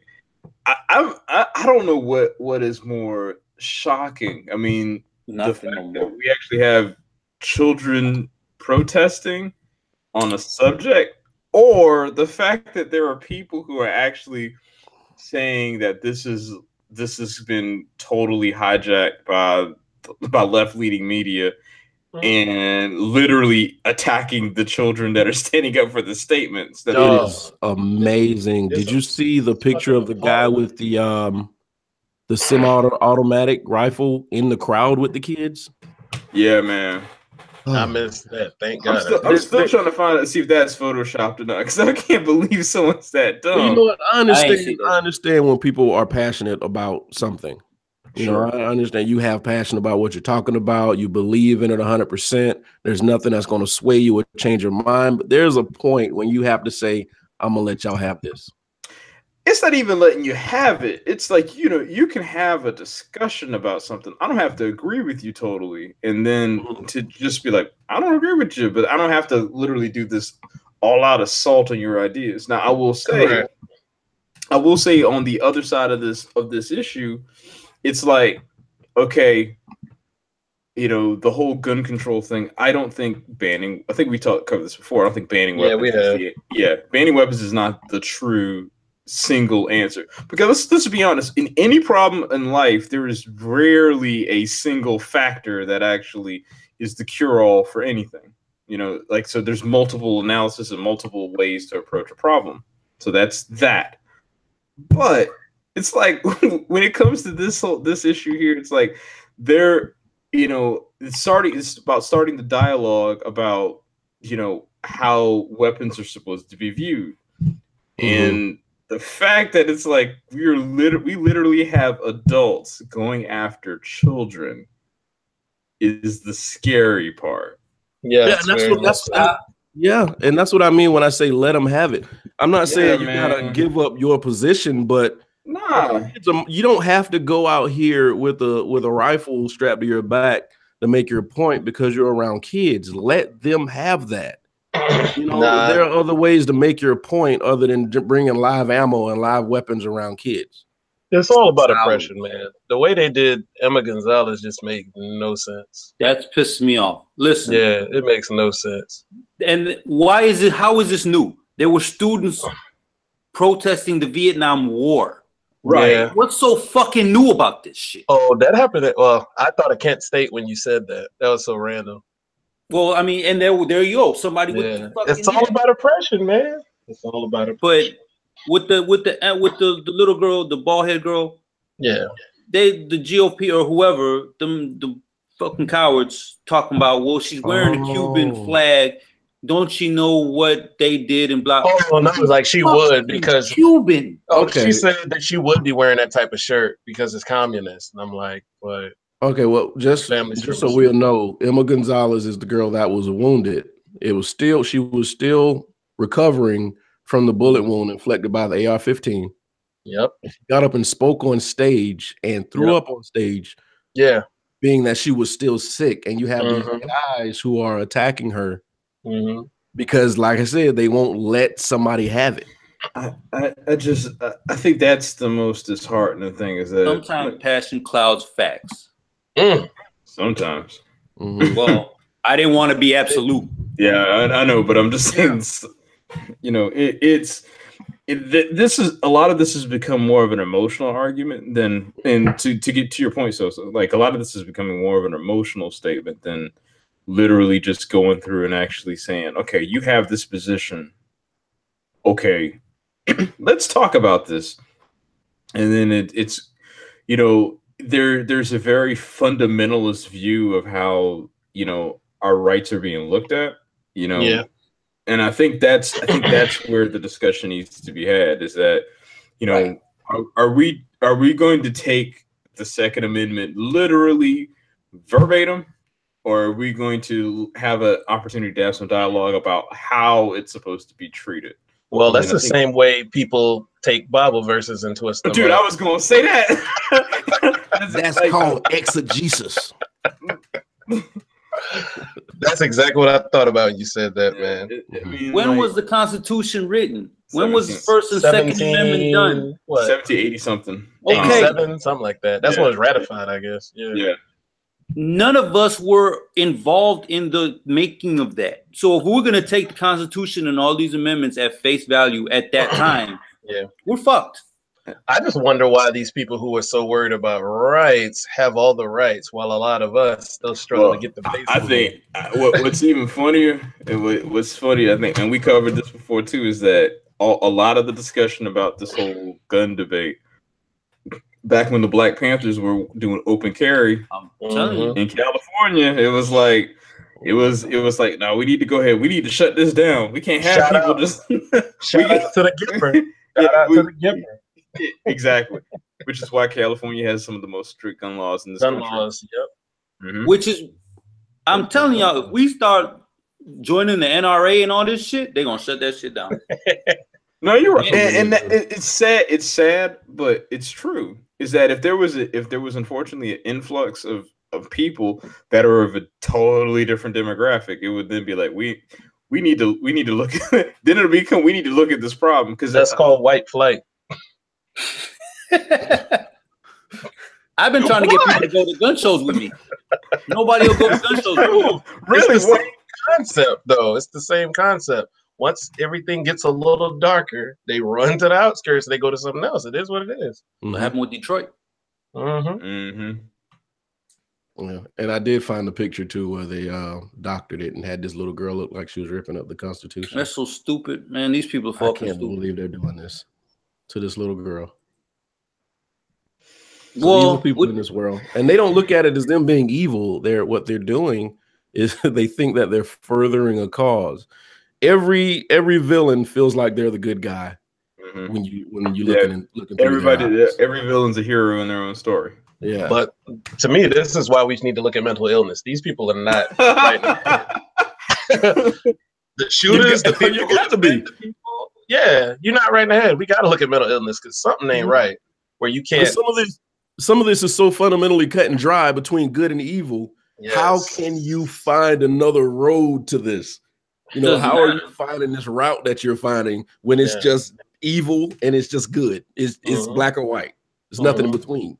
I don't know what is more shocking. I mean, the fact that we actually have children protesting on a subject, or the fact that there are people who are actually saying that this has been totally hijacked by left-leaning media and literally attacking the children that are standing up for the statements. That it is amazing. Did you see the picture of the guy with the semi-automatic rifle in the crowd with the kids? Yeah, man. I missed that. Thank God. I'm still trying to see if that's photoshopped or not, because I can't believe someone's that dumb. You know what? I understand when people are passionate about something. You know, I understand you have passion about what you're talking about. You believe in it 100%. There's nothing that's going to sway you or change your mind. But there's a point when you have to say, I'm going to let y'all have this. It's not even letting you have it. It's like, you can have a discussion about something. I don't have to agree with you totally. And then to just be like, I don't agree with you, but I don't have to literally do this all-out assault on your ideas. Now, I will say on the other side of this issue, it's like, okay, the whole gun control thing. I don't think banning. I think we covered this before. I don't think banning weapons. Banning weapons is not the true single answer. Because let's be honest. In any problem in life, there is rarely a single factor that actually is the cure-all for anything. So there's multiple analysis and multiple ways to approach a problem. So that's that. But it's like when it comes to this issue here, it's like it's about starting the dialogue about how weapons are supposed to be viewed, and the fact that it's like we literally have adults going after children is the scary part. Yeah, and that's what I mean when I say let them have it. I'm not saying you gotta give up your position, but you don't have to go out here with a rifle strapped to your back to make your point because you're around kids. Let them have that. There are other ways to make your point other than bringing live ammo and live weapons around kids. It's all about oppression, man. The way they did Emma Gonzalez just made no sense. That's pissed me off. Listen. Yeah, it makes no sense. And why is it? How is this new? There were students protesting the Vietnam War. Right. Yeah. What's so fucking new about this shit? Oh, that happened. Well, I thought of Kent State when you said that. That was so random. Well, I mean, and there you go. Somebody with the fucking it's all about oppression, man. It's all about oppression. But with the little girl, the bald head girl, yeah, the GOP or whoever, the fucking cowards talking about, well, she's wearing a Cuban flag. Don't she know what they did and blah? Oh no, like she would because Cuban. Okay, she said that she would be wearing that type of shirt because it's communist, and I'm like, but okay, well, just so we'll know, Emma Gonzalez is the girl that was wounded. She was still recovering from the bullet wound inflicted by the AR-15. Yep. She got up and spoke on stage and threw up on stage. Yeah. Being that she was still sick, and you have these guys who are attacking her because, like I said, they won't let somebody have it. I think that's the most disheartening thing is that sometimes passion clouds facts. Sometimes. Well, I didn't want to be absolute. Yeah, I know, but I'm just saying, you know, this is a lot of this has become more of an emotional argument than, and to get to your point, so like a lot of this is becoming more of an emotional statement than literally just going through and actually saying, okay, you have this position. Okay, let's talk about this. And then it's, you know, there's a very fundamentalist view of how, you know, our rights are being looked at, you know. Yeah. And I think that's where the discussion needs to be had, is that, you know, are we going to take the Second Amendment literally verbatim, or are we going to have an opportunity to have some dialogue about how it's supposed to be treated? Well, that's the same way people take Bible verses and twist them. Dude, I was going to say that. That's called exegesis. That's exactly what I thought about when you said that, man. When was the Constitution written? When was the First and Second Amendment done? 1780 something. Okay. 87, something like that. That's when it was ratified, I guess. Yeah. None of us were involved in the making of that. So if we're going to take the Constitution and all these amendments at face value at that time, we're fucked. I just wonder why these people who are so worried about rights have all the rights, while a lot of us still struggle to get the basics. I think what's even funnier, and what's funny, I think, and we covered this before too, is that a lot of the discussion about this whole gun debate, back when the Black Panthers were doing open carry in California, it was like, no, we need to go ahead. We need to shut this down. We can't have people just shout out to the Gipper. Shout out to the Gipper. Exactly, which is why California has some of the most strict gun laws in this country. Laws, Which is, I'm telling y'all, if we start joining the NRA and all this shit, they're gonna shut that shit down. No, you're right, and it's sad. It's sad, but it's true. Is that if there was unfortunately an influx of people that are of a totally different demographic, it would then be like we need to look at it. Then it'll become we need to look at this problem, because that's called white flight. I've been trying to get people to go to gun shows with me. Nobody will go to gun shows with me. Really? It's the same concept, though. It's the same concept. Once everything gets a little darker, they run to the outskirts and they go to something else. It is what it is. What happened with Detroit? Yeah, and I did find the picture too where they doctored it and had this little girl look like she was ripping up the Constitution. That's so stupid, man. These people are fucking I can't stupid. believe they're doing this to this little girl. Well, evil people in this world, and they don't look at it as them being evil. What they're doing is they think that they're furthering a cause. Every villain feels like they're the good guy when you looking everybody. Every villain's a hero in their own story. Yeah, but to me, this is why we need to look at mental illness. These people are not right now. The shooters, the people, you got to be. Yeah, you're not right in the head. We got to look at mental illness because something ain't right. Where you can't. Some of this is so fundamentally cut and dry between good and evil. Yes. How can you find another road to this? You know, how are you finding this route that you're finding when it's just evil and it's just good? It's black or white. There's nothing in between.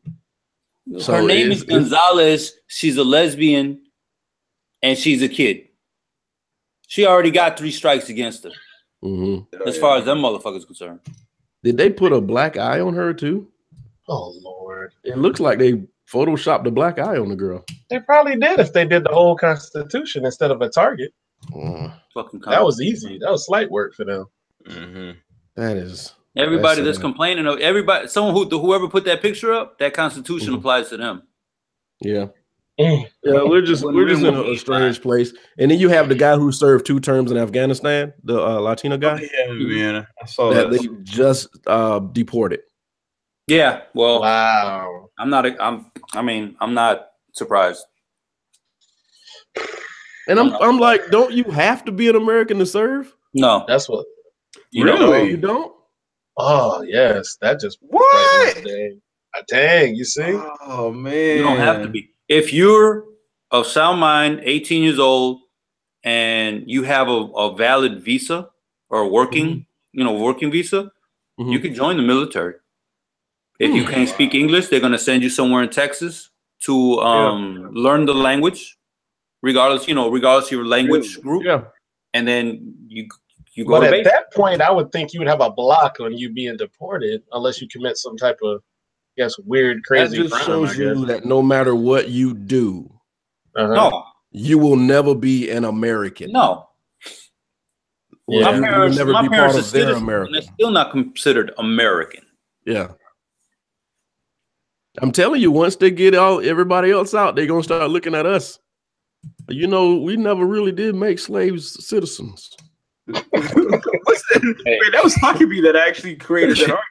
So her name is Gonzalez. She's a lesbian, and she's a kid. She already got 3 strikes against her. As far as them motherfuckers concerned. Did they put a black eye on her too? Oh Lord! It looks like they photoshopped a black eye on the girl. They probably did if they did the whole Constitution instead of a target. That was easy. That was slight work for them. That is everybody that's complaining of everybody. Whoever put that picture up, that Constitution applies to them. Yeah. Yeah, we're just in a strange place. And then you have the guy who served 2 terms in Afghanistan, the Latino guy. Yeah, man, I saw that. They just deported. Yeah, well, wow. I'm not surprised. And I'm like, don't you have to be an American to serve? No, that's what. You don't? Oh yes, that just what? Dang, you see? Oh man, you don't have to be. If you're of sound mind, 18 years old, and you have a valid visa or a working visa, you can join the military. If you can't speak English, they're gonna send you somewhere in Texas to learn the language, regardless of your language group. Yeah. And then you go. But at that point, I would think you would have a block on you being deported unless you commit some type of, weird, crazy that just crime. shows you that no matter what you do, no, you will never be an American. No. Well, you will never be part of their America. They're still not considered American. Yeah. I'm telling you, once they get everybody else out, they're gonna start looking at us. We never really did make slaves citizens. Wait, that was Huckabee that actually created that argument.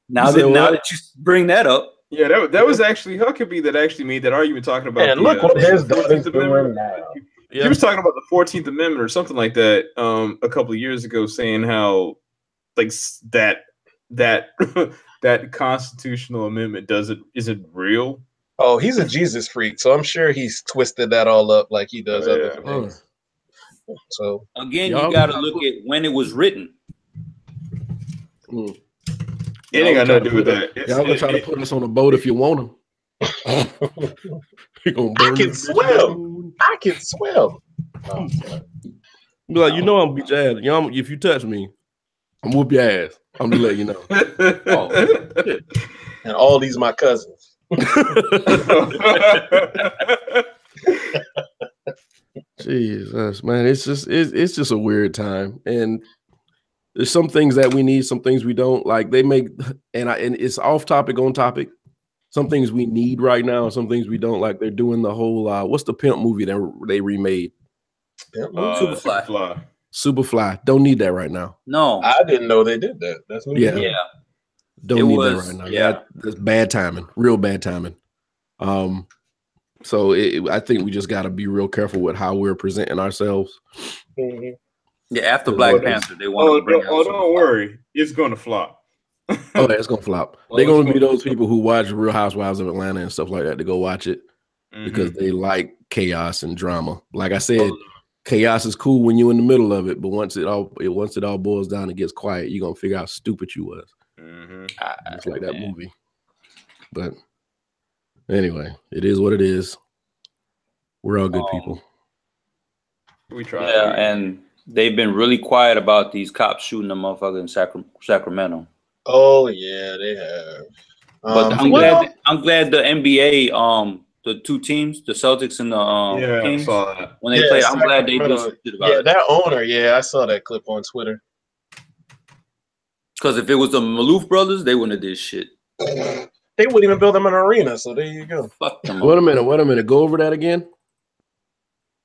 Now that you bring that up, that was actually Huckabee that actually made that argument, talking about. And look what his daughter's doing now. Yeah. He was talking about the 14th Amendment or something like that a couple of years ago, saying how like that constitutional amendment isn't real. Oh, he's a Jesus freak, so I'm sure he's twisted that all up like he does other things. So again, you got to look at when it was written. It ain't got nothing to do with that. Y'all gonna try to put us on a boat if you want them. I can swim. I can swim. Oh, be like, I'm gonna beat your ass. If you touch me, I'm whoop your ass. I'm just letting you know. And all these my cousins. Jesus, man, it's just a weird time, and there's some things that we need, some things we don't. Like they make, and it's off topic, on topic. Some things we need right now, some things we don't. Like they're doing the whole what's the pimp movie that they remade? Superfly. Superfly. Don't need that right now. No, I didn't know they did that. That's yeah. Don't need that right now. Yeah, that's bad timing. Real bad timing. So I think we just got to be real careful with how we're presenting ourselves. Mm-hmm. Yeah, after Black Panther, they want to bring out. Don't worry, it's going to flop. It's going to flop. They're going to be those people who watch Real Housewives of Atlanta and stuff like that to go watch it because they like chaos and drama. Like I said, chaos is cool when you're in the middle of it, but once it all boils down and gets quiet, you're going to figure out how stupid you was. It's like that movie. But anyway, it is what it is. We're all good people. We try. Yeah, and they've been really quiet about these cops shooting a motherfucker in Sacramento. Oh yeah, they have. But I'm glad the NBA, the 2 teams, the Celtics and the Kings, I saw that. when they played, I'm glad they did shit about it. That owner, I saw that clip on Twitter. Because if it was the Maloof brothers, they wouldn't have did shit. They wouldn't even build them an arena, so there you go. Fuck them. Wait a minute. Go over that again.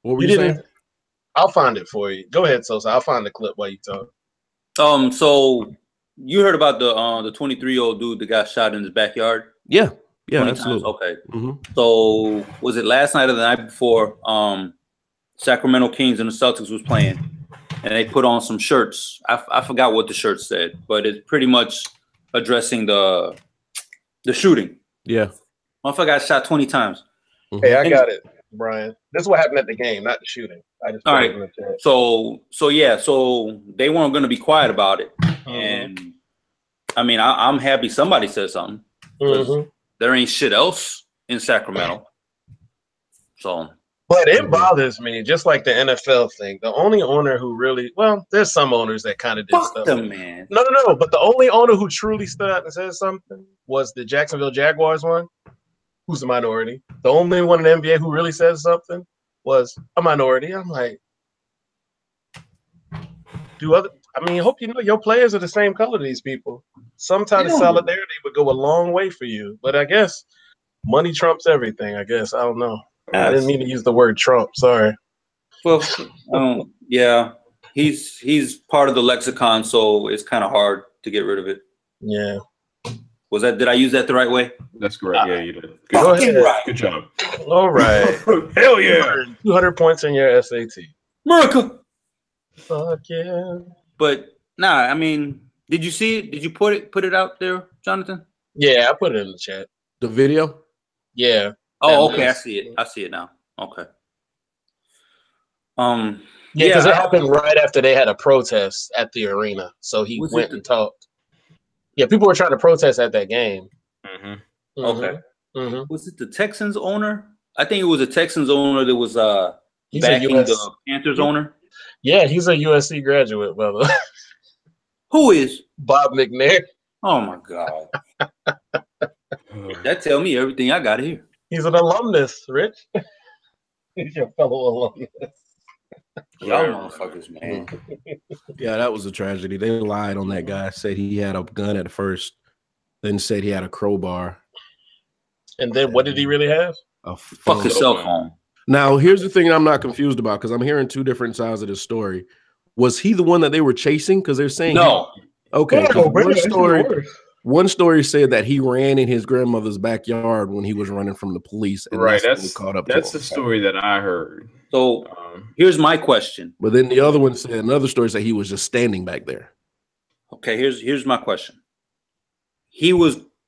What were you saying? I'll find it for you. Go ahead, Sosa. I'll find the clip while you talk. So you heard about the 23-year-old dude that got shot in his backyard? Yeah, absolutely. Okay. So was it last night or the night before? Sacramento Kings and the Celtics was playing, and they put on some shirts. I forgot what the shirt said, but it's pretty much addressing the shooting. Yeah. Motherfucker got shot 20 times. Hey, I got it, Brian. This is what happened at the game, not the shooting. I just all right. So they weren't going to be quiet about it, and I mean, I'm happy somebody said something. There ain't shit else in Sacramento. So, But it bothers me, just like the NFL thing. The only owner who really, well, there's some owners that kind of did Fuck stuff. them, man. No. But the only owner who truly stood out and said something was the Jacksonville Jaguars one, who's a minority. The only one in the NBA who really said something was a minority. I'm like, I hope you know your players are the same color to these people. Some type of solidarity would go a long way for you. But I guess money trumps everything, I guess. I don't know. I didn't mean to use the word Trump. Sorry. Well, yeah, he's part of the lexicon, so it's kind of hard to get rid of it. Yeah. Did I use that the right way? That's correct. Yeah, you did. Go ahead. Right. Good job. All right. Hell yeah. 200 points in your SAT. America. Fuck yeah. But nah, I mean, did you see it? Did you put it out there, Jonathan? Yeah, I put it in the chat. The video? Yeah. Oh, okay. I see it. I see it now. Okay. Yeah, because it happened right after they had a protest at the arena. So he went and talked. Yeah, people were trying to protest at that game. Mm-hmm. Okay. Mm-hmm. Was it the Texans owner? I think it was a Texans owner that was backing the Panthers owner. Yeah, he's a USC graduate, brother. Who is? Bob McNair. Oh my God. That tell me everything I got here. He's an alumnus, Rich. He's your fellow alumnus. Y'all motherfuckers, man. Yeah, that was a tragedy. They lied on that guy. Said he had a gun at first, then said he had a crowbar. And then what did he really have? A fucking cell phone. Now, here's the thing I'm not confused about because I'm hearing two different sides of this story. Was he the one that they were chasing? Because they're saying no. Okay. One story said that he ran in his grandmother's backyard when he was running from the police. And right. That's caught up. That's the story that I heard. So here's my question. But then the other one said another story said he was just standing back there. Okay. Here's my question. If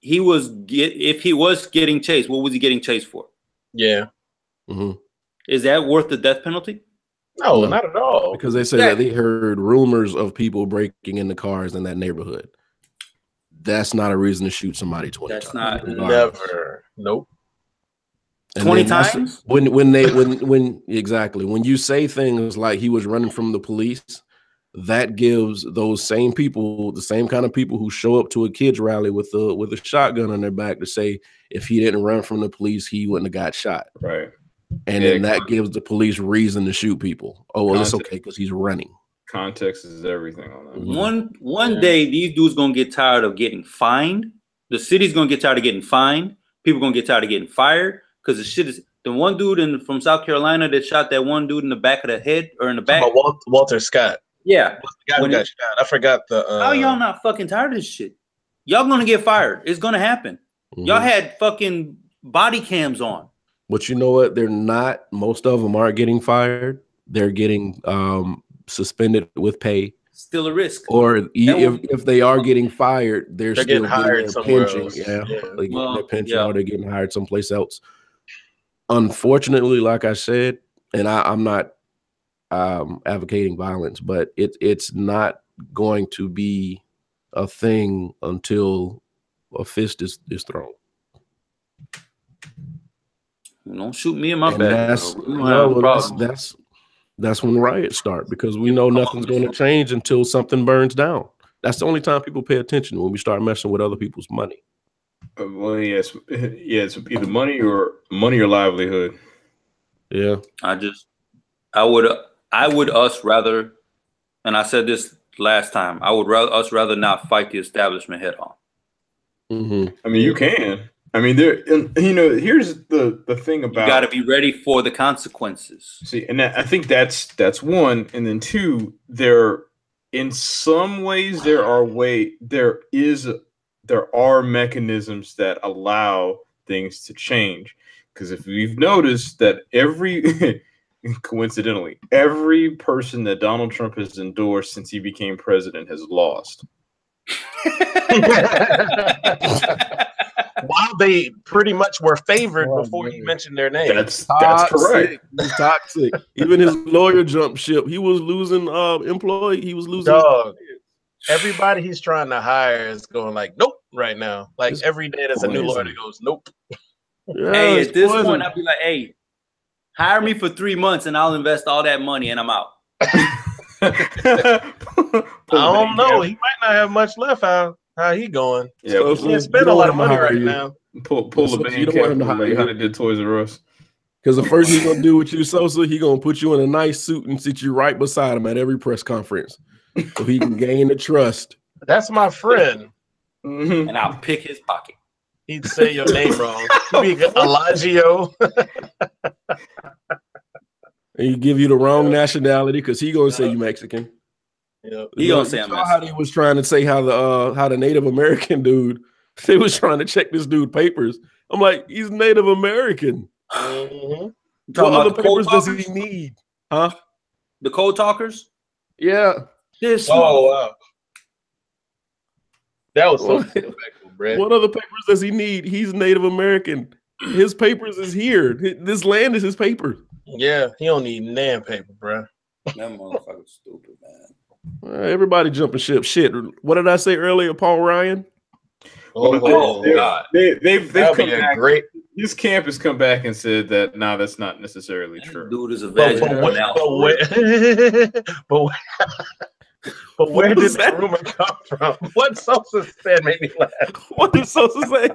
he was getting chased, what was he getting chased for? Yeah. Mm-hmm. Is that worth the death penalty? No, not at all. Because they said that they heard rumors of people breaking into cars in that neighborhood. That's not a reason to shoot somebody 20 times. That's not never. Nope. And 20 times? When exactly. When you say things like he was running from the police, that gives those same people, the same kind of people who show up to a kids rally with a shotgun on their back to say if he didn't run from the police, he wouldn't have got shot. Right. And then that gives the police reason to shoot people. Oh, well, it's okay because he's running. Context is everything on that. One day, these dudes gonna get tired of getting fined. The city's gonna get tired of getting fined. People gonna get tired of getting fired because the shit is the one dude from South Carolina that shot that one dude in the back of the head or in the back. Walter Scott. Yeah, the guy who got shot. I forgot the. How y'all not fucking tired of this shit? Y'all gonna get fired. It's gonna happen. Y'all had fucking body cams on. But you know what? They're not. Most of them aren't getting fired. They're getting suspended with pay. Still a risk. Or if they are getting fired, they're still getting hired somewhere pension. else. Yeah, they get their pension or they're getting hired someplace else. Unfortunately, like I said, and I'm not advocating violence, but it's not going to be a thing until a fist is thrown. Don't shoot me in my back. That's when riots start because we know nothing's going to change until something burns down. That's the only time people pay attention, when we start messing with other people's money. Well, yes, it's either money or livelihood. Yeah, I would us rather, and I said this last time, I would rather not fight the establishment head on. Mm-hmm. I mean, you can. I mean, here's the thing about you got to be ready for the consequences. See, and I think that's one, and then two. In some ways, there are mechanisms that allow things to change. Because if we've noticed that coincidentally, every person that Donald Trump has endorsed since he became president has lost. While they pretty much were favored before you mentioned their name. That's correct. He's toxic. Even his lawyer jumped ship. He was losing employee. He was losing. Dog. Everybody he's trying to hire is going like, nope, right now. Like every day there's a new lawyer that goes, nope. Yeah, hey, at this point, I'd be like, hey, Hire me for 3 months and I'll invest all that money and I'm out. I don't know. He might not have much left. How he going? Yeah, So, He can't spend a lot of money right now. pull the band cap like how they did Toys R Us. Because the first he's gonna do with you, Sosa, he gonna put you in a nice suit and sit you right beside him at every press conference, so he can gain the trust. That's my friend. And I'll pick his pocket. He'd say your name wrong. He'd be Elagio. And he give you the wrong nationality because he gonna say you Mexican. Yeah. He gonna say I'm Mexican. How they was trying to say how the Native American dude, they was trying to check this dude papers. I'm like, he's Native American. Mm-hmm. What other papers does he need? Huh? The code talkers? Yeah. This wow. That was so disrespectful, Brett. What other papers does he need? He's Native American. His papers is here. This land is his paper. Yeah, he don't need nan paper, bro. That motherfucker's stupid, man. Everybody jumping ship. Shit. What did I say earlier, Paul Ryan? God. They've come back. Great. His camp has come back and said that that's not necessarily true. Dude is a vaginal canal. But where did that rumor come from? What Sosa said made me laugh. What did Sosa say?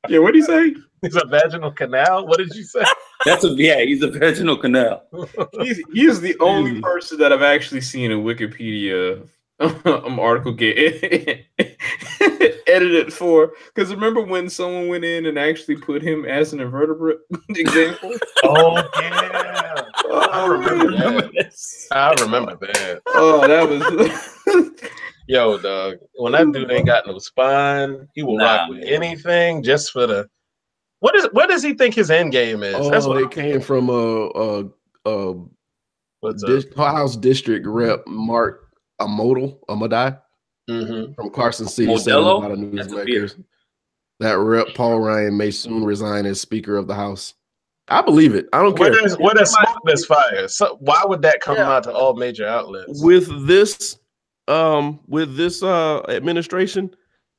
Yeah, what did he say? He's a vaginal canal. What did you say? He's a vaginal canal. He's the only person that I've actually seen a Wikipedia article get edited for. Because remember when someone went in and actually put him as an invertebrate example? Oh yeah, I remember that. I remember that. Oh, that was. Yo, dog. When that dude ain't got no spine, he will rock with anything just for the. What does he think his end game is? Oh, that's what it came from House District Rep Mark Amadai from Carson City. Modelo? A lot of newsmakers. That rep Paul Ryan may soon resign as Speaker of the House. I believe it. I don't care. Where there's smoke, there's fire. So why would that come out to all major outlets? With this administration,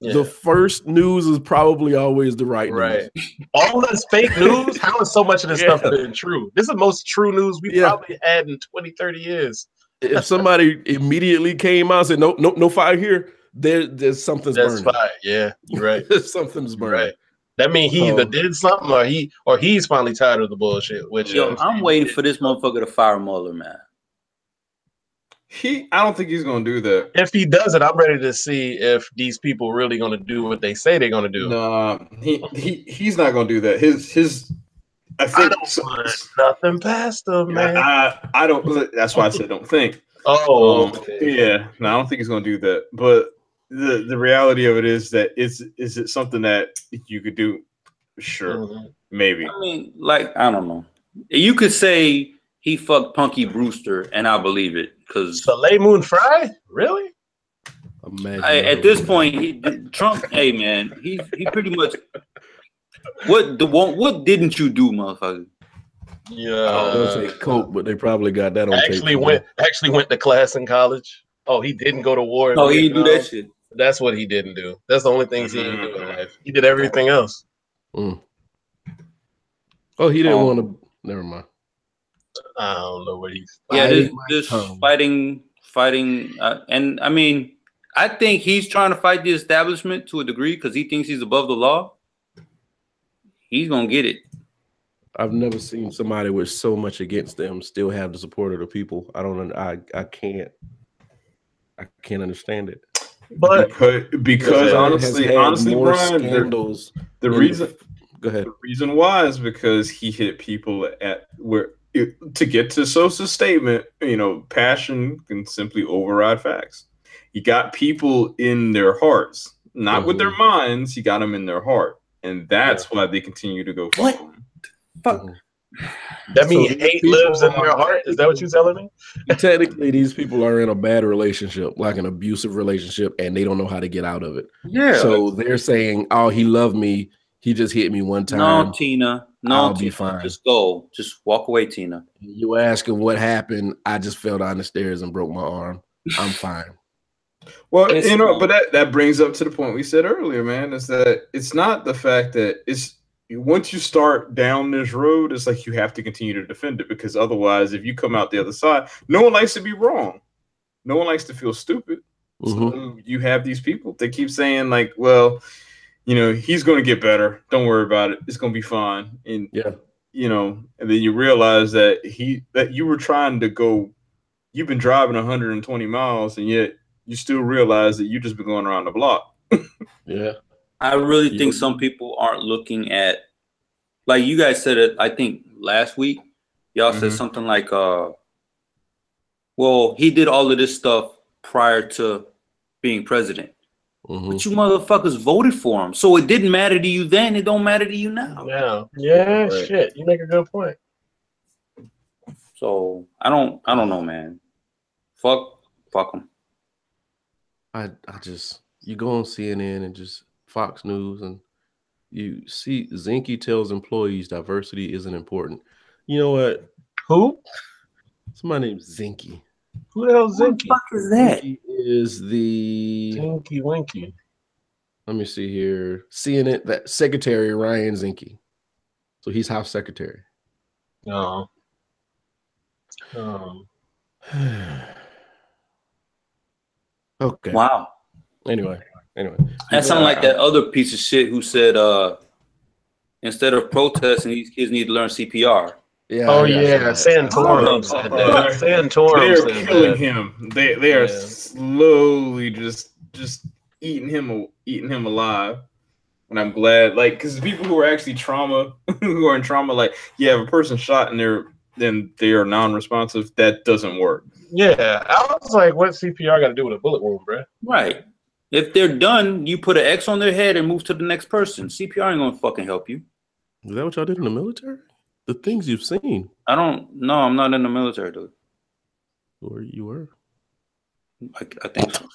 the first news is probably always the right news. All this fake news, how is so much of this stuff been true? This is the most true news we probably had in 20, 30 years. If somebody immediately came out and said, no fire here, there's something's burning. Fire. Yeah, you're right. Something's burning. Right. That means he either did something or he's finally tired of the bullshit. Which I'm waiting for this motherfucker to fire Mueller, man. I don't think he's gonna do that. If he does it, I'm ready to see if these people really gonna do what they say they're gonna do. Nah, he's not gonna do that. I think nothing past him, man. I don't. That's why I said don't think. Okay. No, I don't think he's gonna do that. But the reality of it is that is it something that you could do? Sure, maybe. I mean, I don't know. You could say he fucked Punky Brewster, and I believe it because Soleil Moon Frye, really? At this point, Trump. Hey, man, he pretty much. What didn't you do, motherfucker? Yeah, I don't say coke, but they probably got that on tape. Actually went to class in college. Oh, he didn't go to war. No, he didn't do that shit. That's what he didn't do. That's the only things he didn't do in life. He did everything else. Oh, he didn't want to. Never mind. I don't know what he's. This fighting, and I mean, I think he's trying to fight the establishment to a degree because he thinks he's above the law. He's gonna get it. I've never seen somebody with so much against them still have the support of the people. I don't. I can't understand it. But because honestly, Brian, scandals. The reason. Go ahead. The reason why is because he hit people at where to get to Sosa's statement. Passion can simply override facts. He got people in their hearts, not with their minds. He got them in their heart. And that's why they continue to go. What? Fuck. That means hate lives in their heart? Is that what you're telling me? Technically, these people are in a bad relationship, like an abusive relationship, and they don't know how to get out of it. Yeah. So they're saying, oh, he loved me. He just hit me one time. No, Tina. I'll be fine. Just go. Just walk away, Tina. You ask him what happened. I just fell down the stairs and broke my arm. I'm fine. Well, but that brings up to the point we said earlier, man, is that it's not the fact that once you start down this road, it's like you have to continue to defend it, because otherwise, if you come out the other side, no one likes to be wrong. No one likes to feel stupid. So you have these people that keep saying like, well, he's going to get better. Don't worry about it. It's going to be fine. And and then you realize that you were trying to go, you've been driving 120 miles, and yet you still realize that you just been going around the block. Yeah. I really think some people aren't looking at, like you guys said it, I think last week, y'all said something like, well, he did all of this stuff prior to being president. But you motherfuckers voted for him. So it didn't matter to you then. It don't matter to you now. Yeah, right. Shit. You make a good point. So I don't know, man. Fuck him. I just, you go on CNN and just Fox News, and you see Zinke tells employees diversity isn't important. You know what? Who? Somebody named Zinke. Who the hell is Zinke? What the fuck is that? Zinke is the Zinke Winky. Let me see here. CNN, that Secretary Ryan Zinke. So he's House Secretary. Oh. Okay. Wow. Anyway. That sounds like that other piece of shit who said instead of protesting, these kids need to learn CPR. Yeah. Oh yeah, Santorum said that. Santorum said they're killing him. They are slowly just eating him alive. And I'm glad, like, because people who are actually who are in trauma, like, you have a person shot and then they are non-responsive. That doesn't work. Yeah, I was like, what CPR got to do with a bullet wound, bro? Right. If they're done, you put an X on their head and move to the next person. CPR ain't gonna fucking help you. Is that what y'all did in the military? The things you've seen. I don't know. I'm not in the military, dude. Or you were? I think so.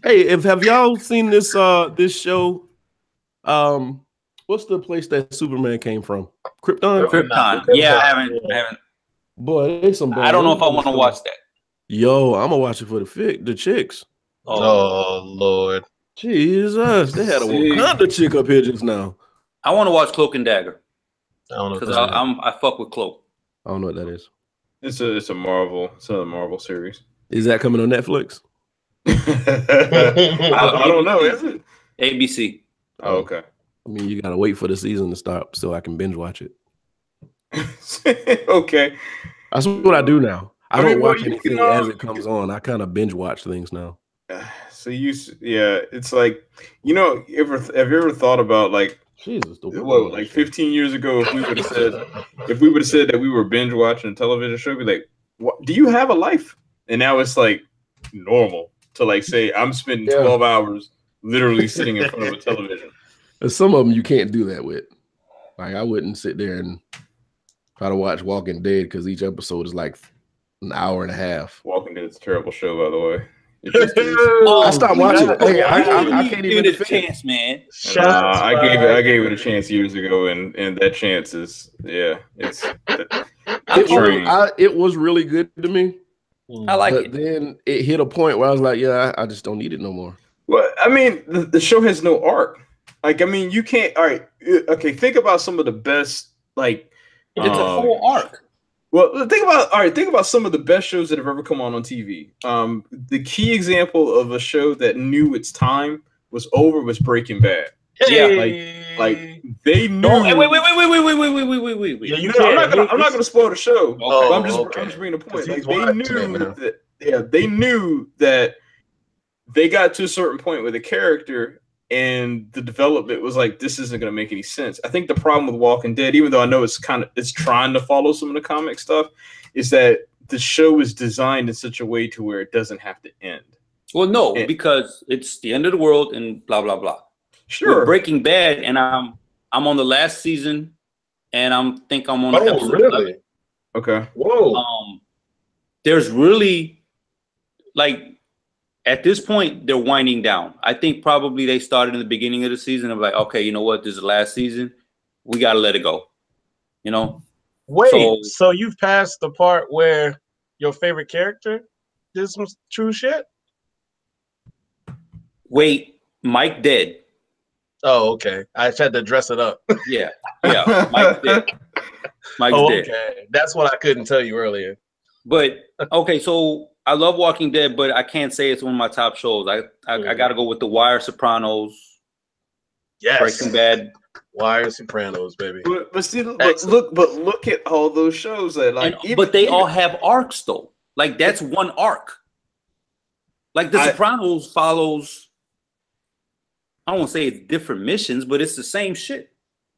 Hey, have y'all seen this this show? What's the place that Superman came from? Krypton? Krypton. Yeah, I haven't. Boy, there's some. I don't know if I want to watch that. Yo, I'm gonna watch it for the chicks. Oh Lord, Jesus! They had a Wakanda chick up here just now. I want to watch Cloak and Dagger. I don't know because I fuck with Cloak. I don't know what that is. It's a Marvel. It's a Marvel series. Is that coming on Netflix? I don't know. Is it ABC? Oh, okay. I mean, you gotta wait for the season to start so I can binge watch it. Okay. That's what I do now. I don't watch anything as it comes on. I kind of binge watch things now. So it's like, have you ever thought about like, Jesus, like 15 years ago, if we would have said that we were binge watching a television show, be like, what, do you have a life? And now it's like normal to like say I'm spending 12 hours literally sitting in front of a television. And some of them you can't do that with. Like I wouldn't sit there and try to watch Walking Dead because each episode is like an hour and a half. Walking Dead is a terrible show, by the way. I stopped watching it. Hey, I can't even give it a chance, man. I gave it a chance years ago, and that chance is it was really good to me. I like it. Then it hit a point where I was like, I just don't need it no more. Well, I mean, the show has no arc. Like, I mean, you can't. All right, okay. Think about some of the best. Like, it's a whole arc. Well, think about some of the best shows that have ever come on TV. The key example of a show that knew its time was over was Breaking Bad. Hey. Like they knew. Oh, wait. Yeah, I'm not gonna spoil the show. Okay. I'm just bringing the point. Like they knew that they got to a certain point with a character. And the development was like, this isn't going to make any sense. I think the problem with Walking Dead, even though I know it's trying to follow some of the comic stuff, is that the show is designed in such a way to where it doesn't have to end. Well, no, because it's the end of the world and blah blah blah. Sure. With Breaking Bad, and I'm on the last season, and I'm on episode really? 11. Okay. Whoa. There's really like. At this point, they're winding down. I think probably they started in the beginning of the season of like, okay, you know what? This is the last season. We got to let it go. Wait, so you've passed the part where your favorite character did some true shit? Wait, Mike dead. Oh, okay. I had to dress it up. Yeah. Mike's dead. Mike's dead. Okay. That's what I couldn't tell you earlier. But okay, so I love Walking Dead, but I can't say it's one of my top shows. I got to go with The Wire, Sopranos, Breaking Bad. Wire, Sopranos, baby. But see, look at all those shows that but they all have arcs though. Like that's one arc. Like The Sopranos follows. I don't want to say it's different missions, but it's the same shit.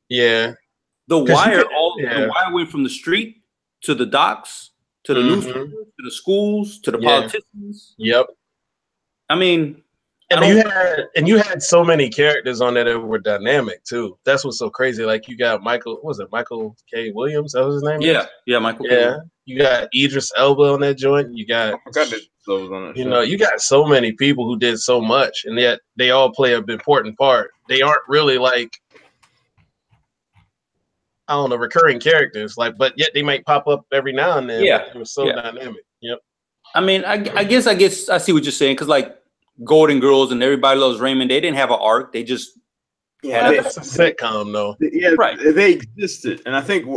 Yeah. The Wire, The Wire went from the street to the docks, to the newspapers, to the schools, to the politicians. Yep. I mean, you had so many characters on there that were dynamic too. That's what's so crazy. Like you got Michael K. Williams? That was his name? Yeah, Michael K. Williams. You got Idris Elba on that joint. You got you got so many people who did so much, and yet they all play an important part. They aren't really like, I don't know, recurring characters, but yet they might pop up every now and then. Yeah, it was so dynamic. Yep. I mean, I guess I see what you're saying, because like Golden Girls and Everybody Loves Raymond, they didn't have an arc. They just it's a sitcom though. Yeah, right. They existed, and I think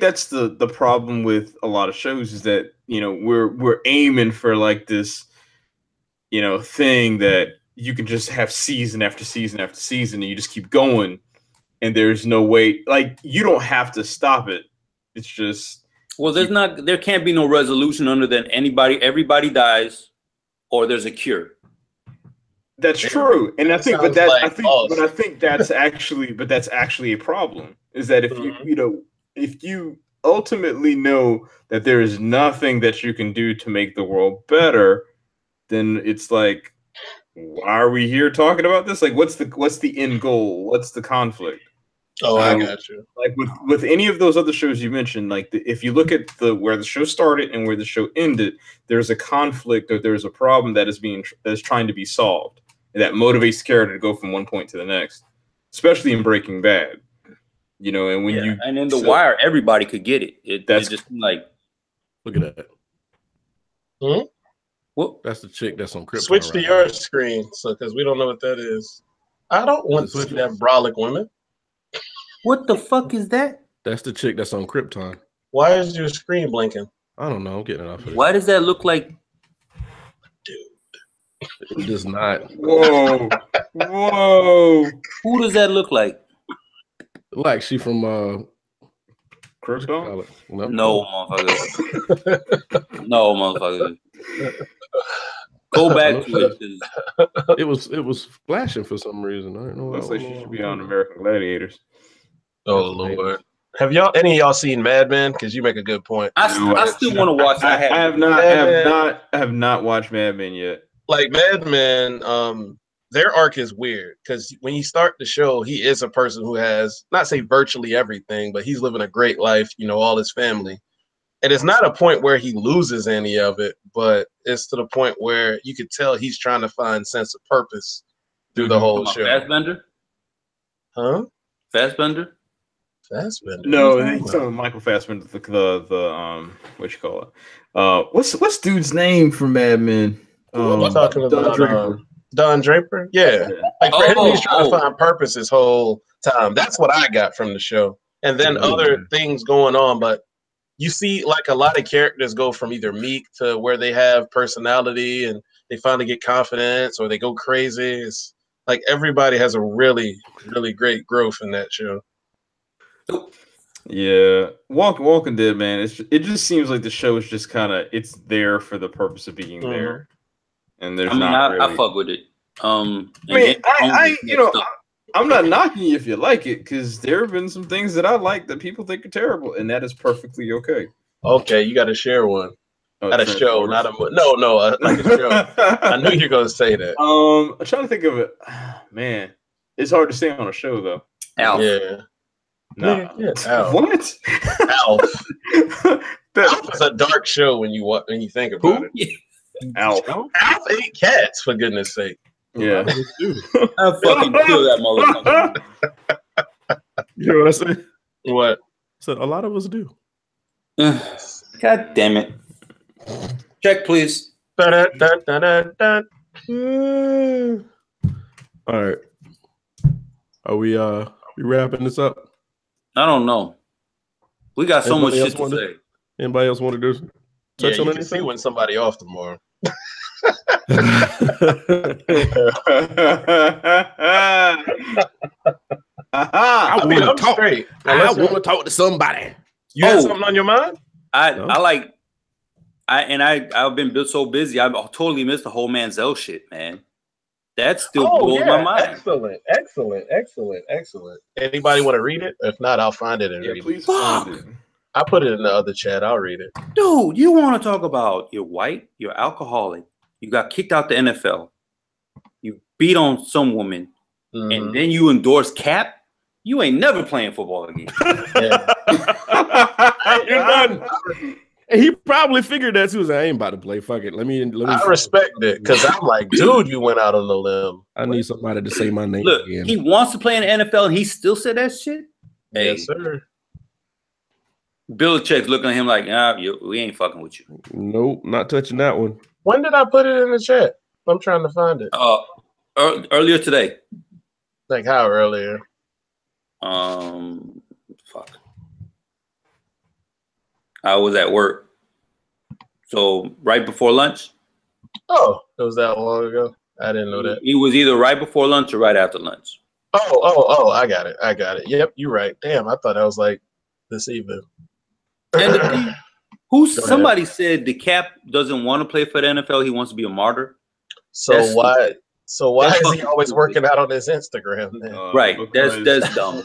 that's the problem with a lot of shows is that we're aiming for like this thing that you can just have season after season after season, and you just keep going, and there's no way, like you don't have to stop it. It's just there can't be no resolution other than everybody dies, or there's a cure. That's true, and I think that's actually a problem. Is that if you ultimately know that there is nothing that you can do to make the world better, then it's like, why are we here talking about this? Like, what's the end goal? What's the conflict? Oh, I got you. Like with any of those other shows you mentioned, like if you look at where the show started and where the show ended, there's a conflict or there's a problem that is trying to be solved. That motivates the character to go from one point to the next, especially in Breaking Bad. And in The Wire, everybody could get it. That's just like, look at that. Hmm? Well, that's the chick that's on Krypton. Switch to your screen, because we don't know what that is. I don't want to see that brolic women. What the fuck is that? That's the chick that's on Krypton. Why is your screen blinking? I don't know. I'm getting it off of it. Why does that look like? It does not. Whoa. Who does that look like? Like she from Krypton? No, motherfucker. No, motherfucker. Go back to it. It was flashing for some reason. I don't know. Looks like she should be on American Gladiators. Oh Lord. Have any of y'all seen Mad Men? Because you make a good point. I still want to watch. I have not watched Mad Men yet. Like Mad Men, their arc is weird because when you start the show, he is a person who has not say virtually everything, but he's living a great life. All his family, and it's not a point where he loses any of it, but it's to the point where you could tell he's trying to find sense of purpose through the whole show. Fassbender? Huh? Fassbender? Fassbender? No, he's talking about Michael Fassbender. The what you call it? What's dude's name from Mad Men? Talking about Don Draper? Yeah. Like for him, he's trying to find purpose his whole time. That's what I got from the show. And then other things going on, but you see like a lot of characters go from either meek to where they have personality and they finally get confidence or they go crazy. It's like everybody has a really, really great growth in that show. Yeah, Walking Dead, man. It just seems like the show is just kind of it's there for the purpose of being there, and there's I fuck with it. I'm not knocking you if you like it, because there have been some things that I like that people think are terrible, and that is perfectly okay. Okay, you got to share one. Not a show, not a like a show. I knew you were gonna say that. I'm trying to think of it. Man, it's hard to say on a show though. Alf. Yeah. No. Alf. What? Alf. Alf is a dark show when you think about it. Alf. Alf ate cats, for goodness sake. Yeah. I fucking kill that motherfucker. You know what I said? What? I said a lot of us do. God damn it. Check, please. Da-da-da-da-da-da. All right. Are we wrapping this up? I don't know. We got so much shit to say. Anybody else want to touch on you anything? Can see when somebody off tomorrow. I want to talk. Straight. I want to talk to somebody. You have something on your mind? I've been so busy. I've totally missed the whole Manziel shit, man. That still blows my mind. Excellent. Anybody want to read it? If not, I'll find it and read please it. find it. I put it in the other chat. I'll read it. Dude, you want to talk about you're white, you're alcoholic, you got kicked out the NFL, you beat on some woman, and then you endorse Cap? You ain't never playing football again. You're done. He probably figured that too. I ain't about to play. Fuck it. Let me. I respect it because I'm like, dude, you went out on the limb. I need somebody to say my name Look, again. He wants to play in the NFL and he still said that shit? Yes, sir. Belichick's looking at him like, we ain't fucking with you. Nope, not touching that one. When did I put it in the chat? I'm trying to find it. Earlier today. Like how earlier? Fuck. I was at work. So right before lunch. Oh, it was that long ago. I didn't know that. It was either right before lunch or right after lunch. Oh, I got it. Yep, you're right. Damn, I thought I was like this evening. And somebody said the Cap doesn't want to play for the NFL. He wants to be a martyr. So why is he always working out on his Instagram then? Right. That's dumb.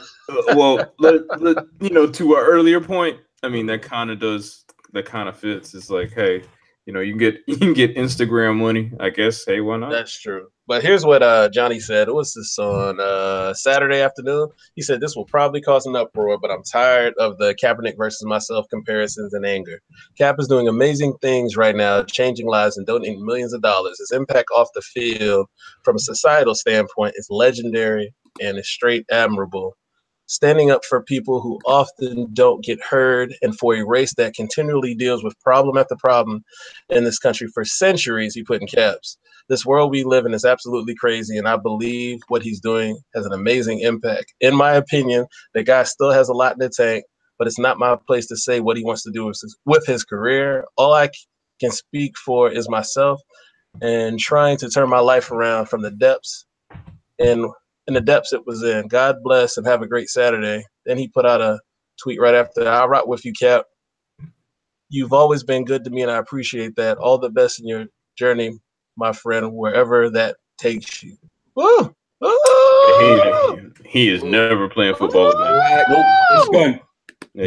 Well, to our earlier point, I mean that kind of fits. It's like, hey, you can get Instagram money, I guess. Hey, why not? That's true. But here's what Johnny said. It was this on Saturday afternoon. He said, this will probably cause an uproar, but I'm tired of the Kaepernick versus myself comparisons and anger. Cap is doing amazing things right now, changing lives and donating millions of dollars. His impact off the field from a societal standpoint is legendary and is straight admirable. Standing up for people who often don't get heard and for a race that continually deals with problem after problem in this country for centuries, he put in caps. This world we live in is absolutely crazy, and I believe what he's doing has an amazing impact. In my opinion, the guy still has a lot in the tank, but it's not my place to say what he wants to do with his career. All I can speak for is myself and trying to turn my life around from the depths and in the depths it was in. God bless and have a great Saturday. Then he put out a tweet right after, I rock with you, Cap. You've always been good to me, and I appreciate that. All the best in your journey, my friend, wherever that takes you. Woo! He is never playing football again.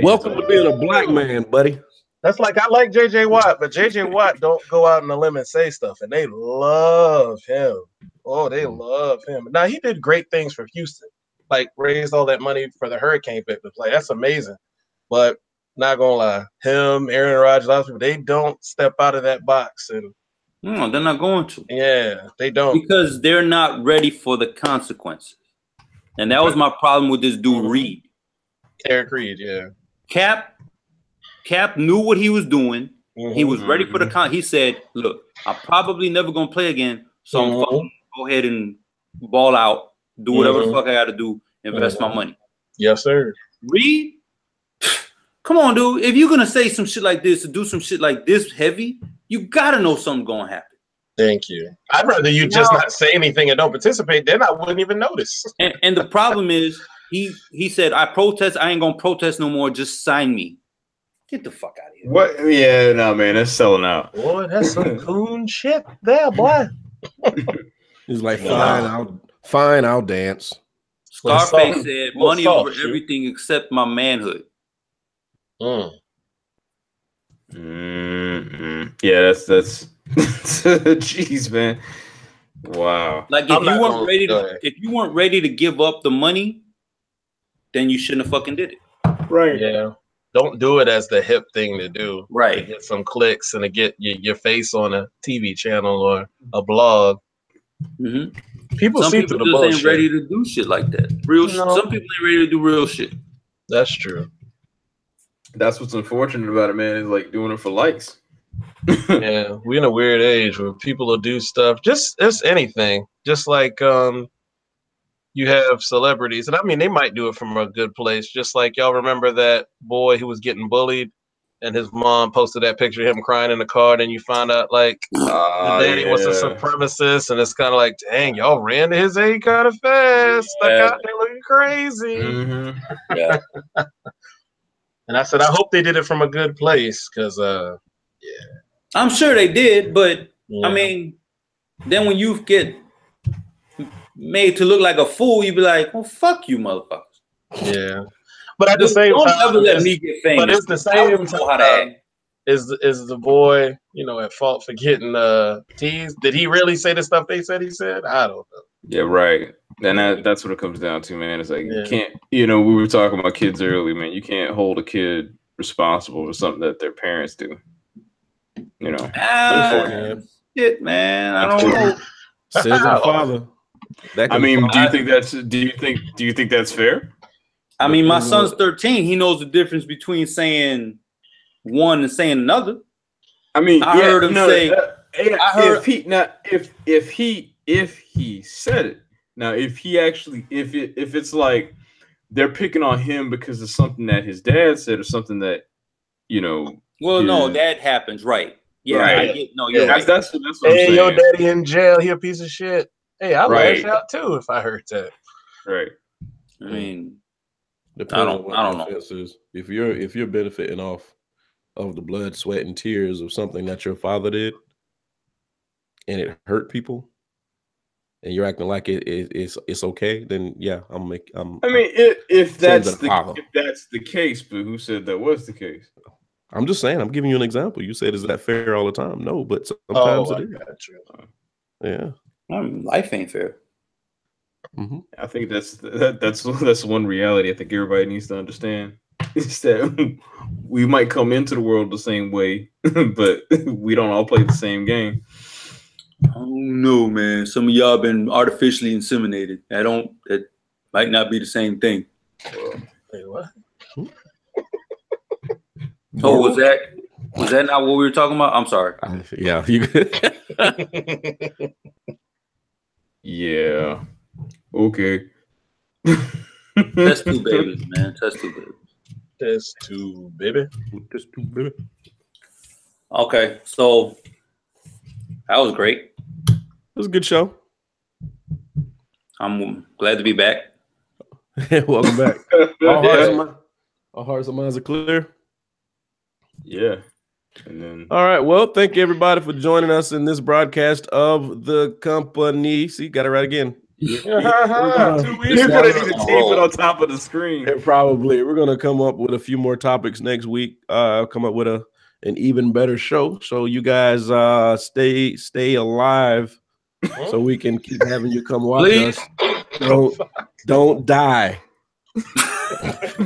Welcome to being a black man, buddy. That's like, I like J.J. Watt, but J.J. Watt don't go out on the limb and say stuff, and they love him. Oh, they love him. Now, he did great things for Houston, like raised all that money for the hurricane victims. Like, that's amazing. But not gonna lie, him, Aaron Rodgers, a lot of people, they don't step out of that box. And no, they're not going to. Yeah, they don't. Because they're not ready for the consequences. And that was my problem with this dude, Reed. Eric Reed, yeah. Cap knew what he was doing. He was ready for the he said, look, I'm probably never going to play again, so I'm fucking go ahead and ball out, do whatever the fuck I got to do, invest my money. Yes, sir. Reed, come on, dude. If you're going to say some shit like this, to do some shit like this heavy, you got to know something's going to happen. Thank you. I'd rather you just not say anything and don't participate. Then I wouldn't even notice. And the problem is, he said, I protest. I ain't going to protest no more. Just sign me. Get the fuck out of here. What? Yeah, no, man. That's selling out. Boy, that's some coon shit there, boy. He's like, fine, I'll dance. Scarface said, money over everything except my manhood. Yeah, that's jeez, man. Wow. Like if you weren't ready to give up the money, then you shouldn't have fucking did it. Right. Yeah. Don't do it as the hip thing to do. Right. To get some clicks and to get your face on a TV channel or a blog. People see through the bullshit. Ain't ready to do shit like that. Some people ain't ready to do real shit. That's true. That's what's unfortunate about it, man, is like doing it for likes. Yeah, we're in a weird age where people will do stuff, just anything. Just like you have celebrities, and I mean, they might do it from a good place. Just like y'all remember that boy who was getting bullied, and his mom posted that picture of him crying in the car, and you find out like the daddy was a supremacist, and it's kind of like, dang, y'all ran to his aid kind of fast, stuck out there looking crazy. Mm-hmm. Yeah. And I said, I hope they did it from a good place, because I'm sure they did, but I mean, then when you get made to look like a fool, you be like, well, fuck you, motherfuckers. Yeah. But at the same Don't time, ever let me get famous. but it's the same time. Is the boy, at fault for getting teased? Did he really say the stuff they said he said? I don't know. Yeah, right. And that's what it comes down to, man. It's like you can't, we were talking about kids early, man. You can't hold a kid responsible for something that their parents do. Shit, man. I don't know. Says our father. I mean, do you think that's fair? I mean, my son's 13. He knows the difference between saying one and saying another. I mean, I heard him say. If he said it now, if it's like they're picking on him because of something that his dad said or something that Well, no, that happens, right? Yeah, right. You're right. That's what I'm saying. Your daddy in jail. He a piece of shit. Hey, I lash out too if I heard that. Right. I mean, depending on what the offense is. If you're benefiting off of the blood, sweat, and tears of something that your father did, and it hurt people, and you're acting like it's okay, then yeah, I mean, if that's the case, but who said that was the case? I'm just saying. I'm giving you an example. You said, "Is that fair all the time?" No, but sometimes it is. Got you. Yeah. Life ain't fair. Mm-hmm. I think that's one reality I think everybody needs to understand. Is that we might come into the world the same way, but we don't all play the same game. I don't know, man. Some of y'all been artificially inseminated. That might not be the same thing. Wait, what? Oh, was that not what we were talking about? I'm sorry. Yeah, you yeah. Okay. Test two babies, man. Test two babies. Test two, baby. Test two, baby. Okay, so that was great. It was a good show. I'm glad to be back. Welcome back. All hearts and minds are clear. Yeah. And then all right. Well, thank you everybody for joining us in this broadcast of the company. See, got it right again. You couldn't even tape it on top of the screen. Probably. We're gonna come up with a few more topics next week. Come up with an even better show. So you guys stay alive so we can keep having you come watch us. Don't die. That's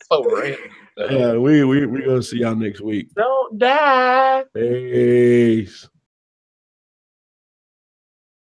so random. Yeah, we're gonna see y'all next week. Don't die. Peace.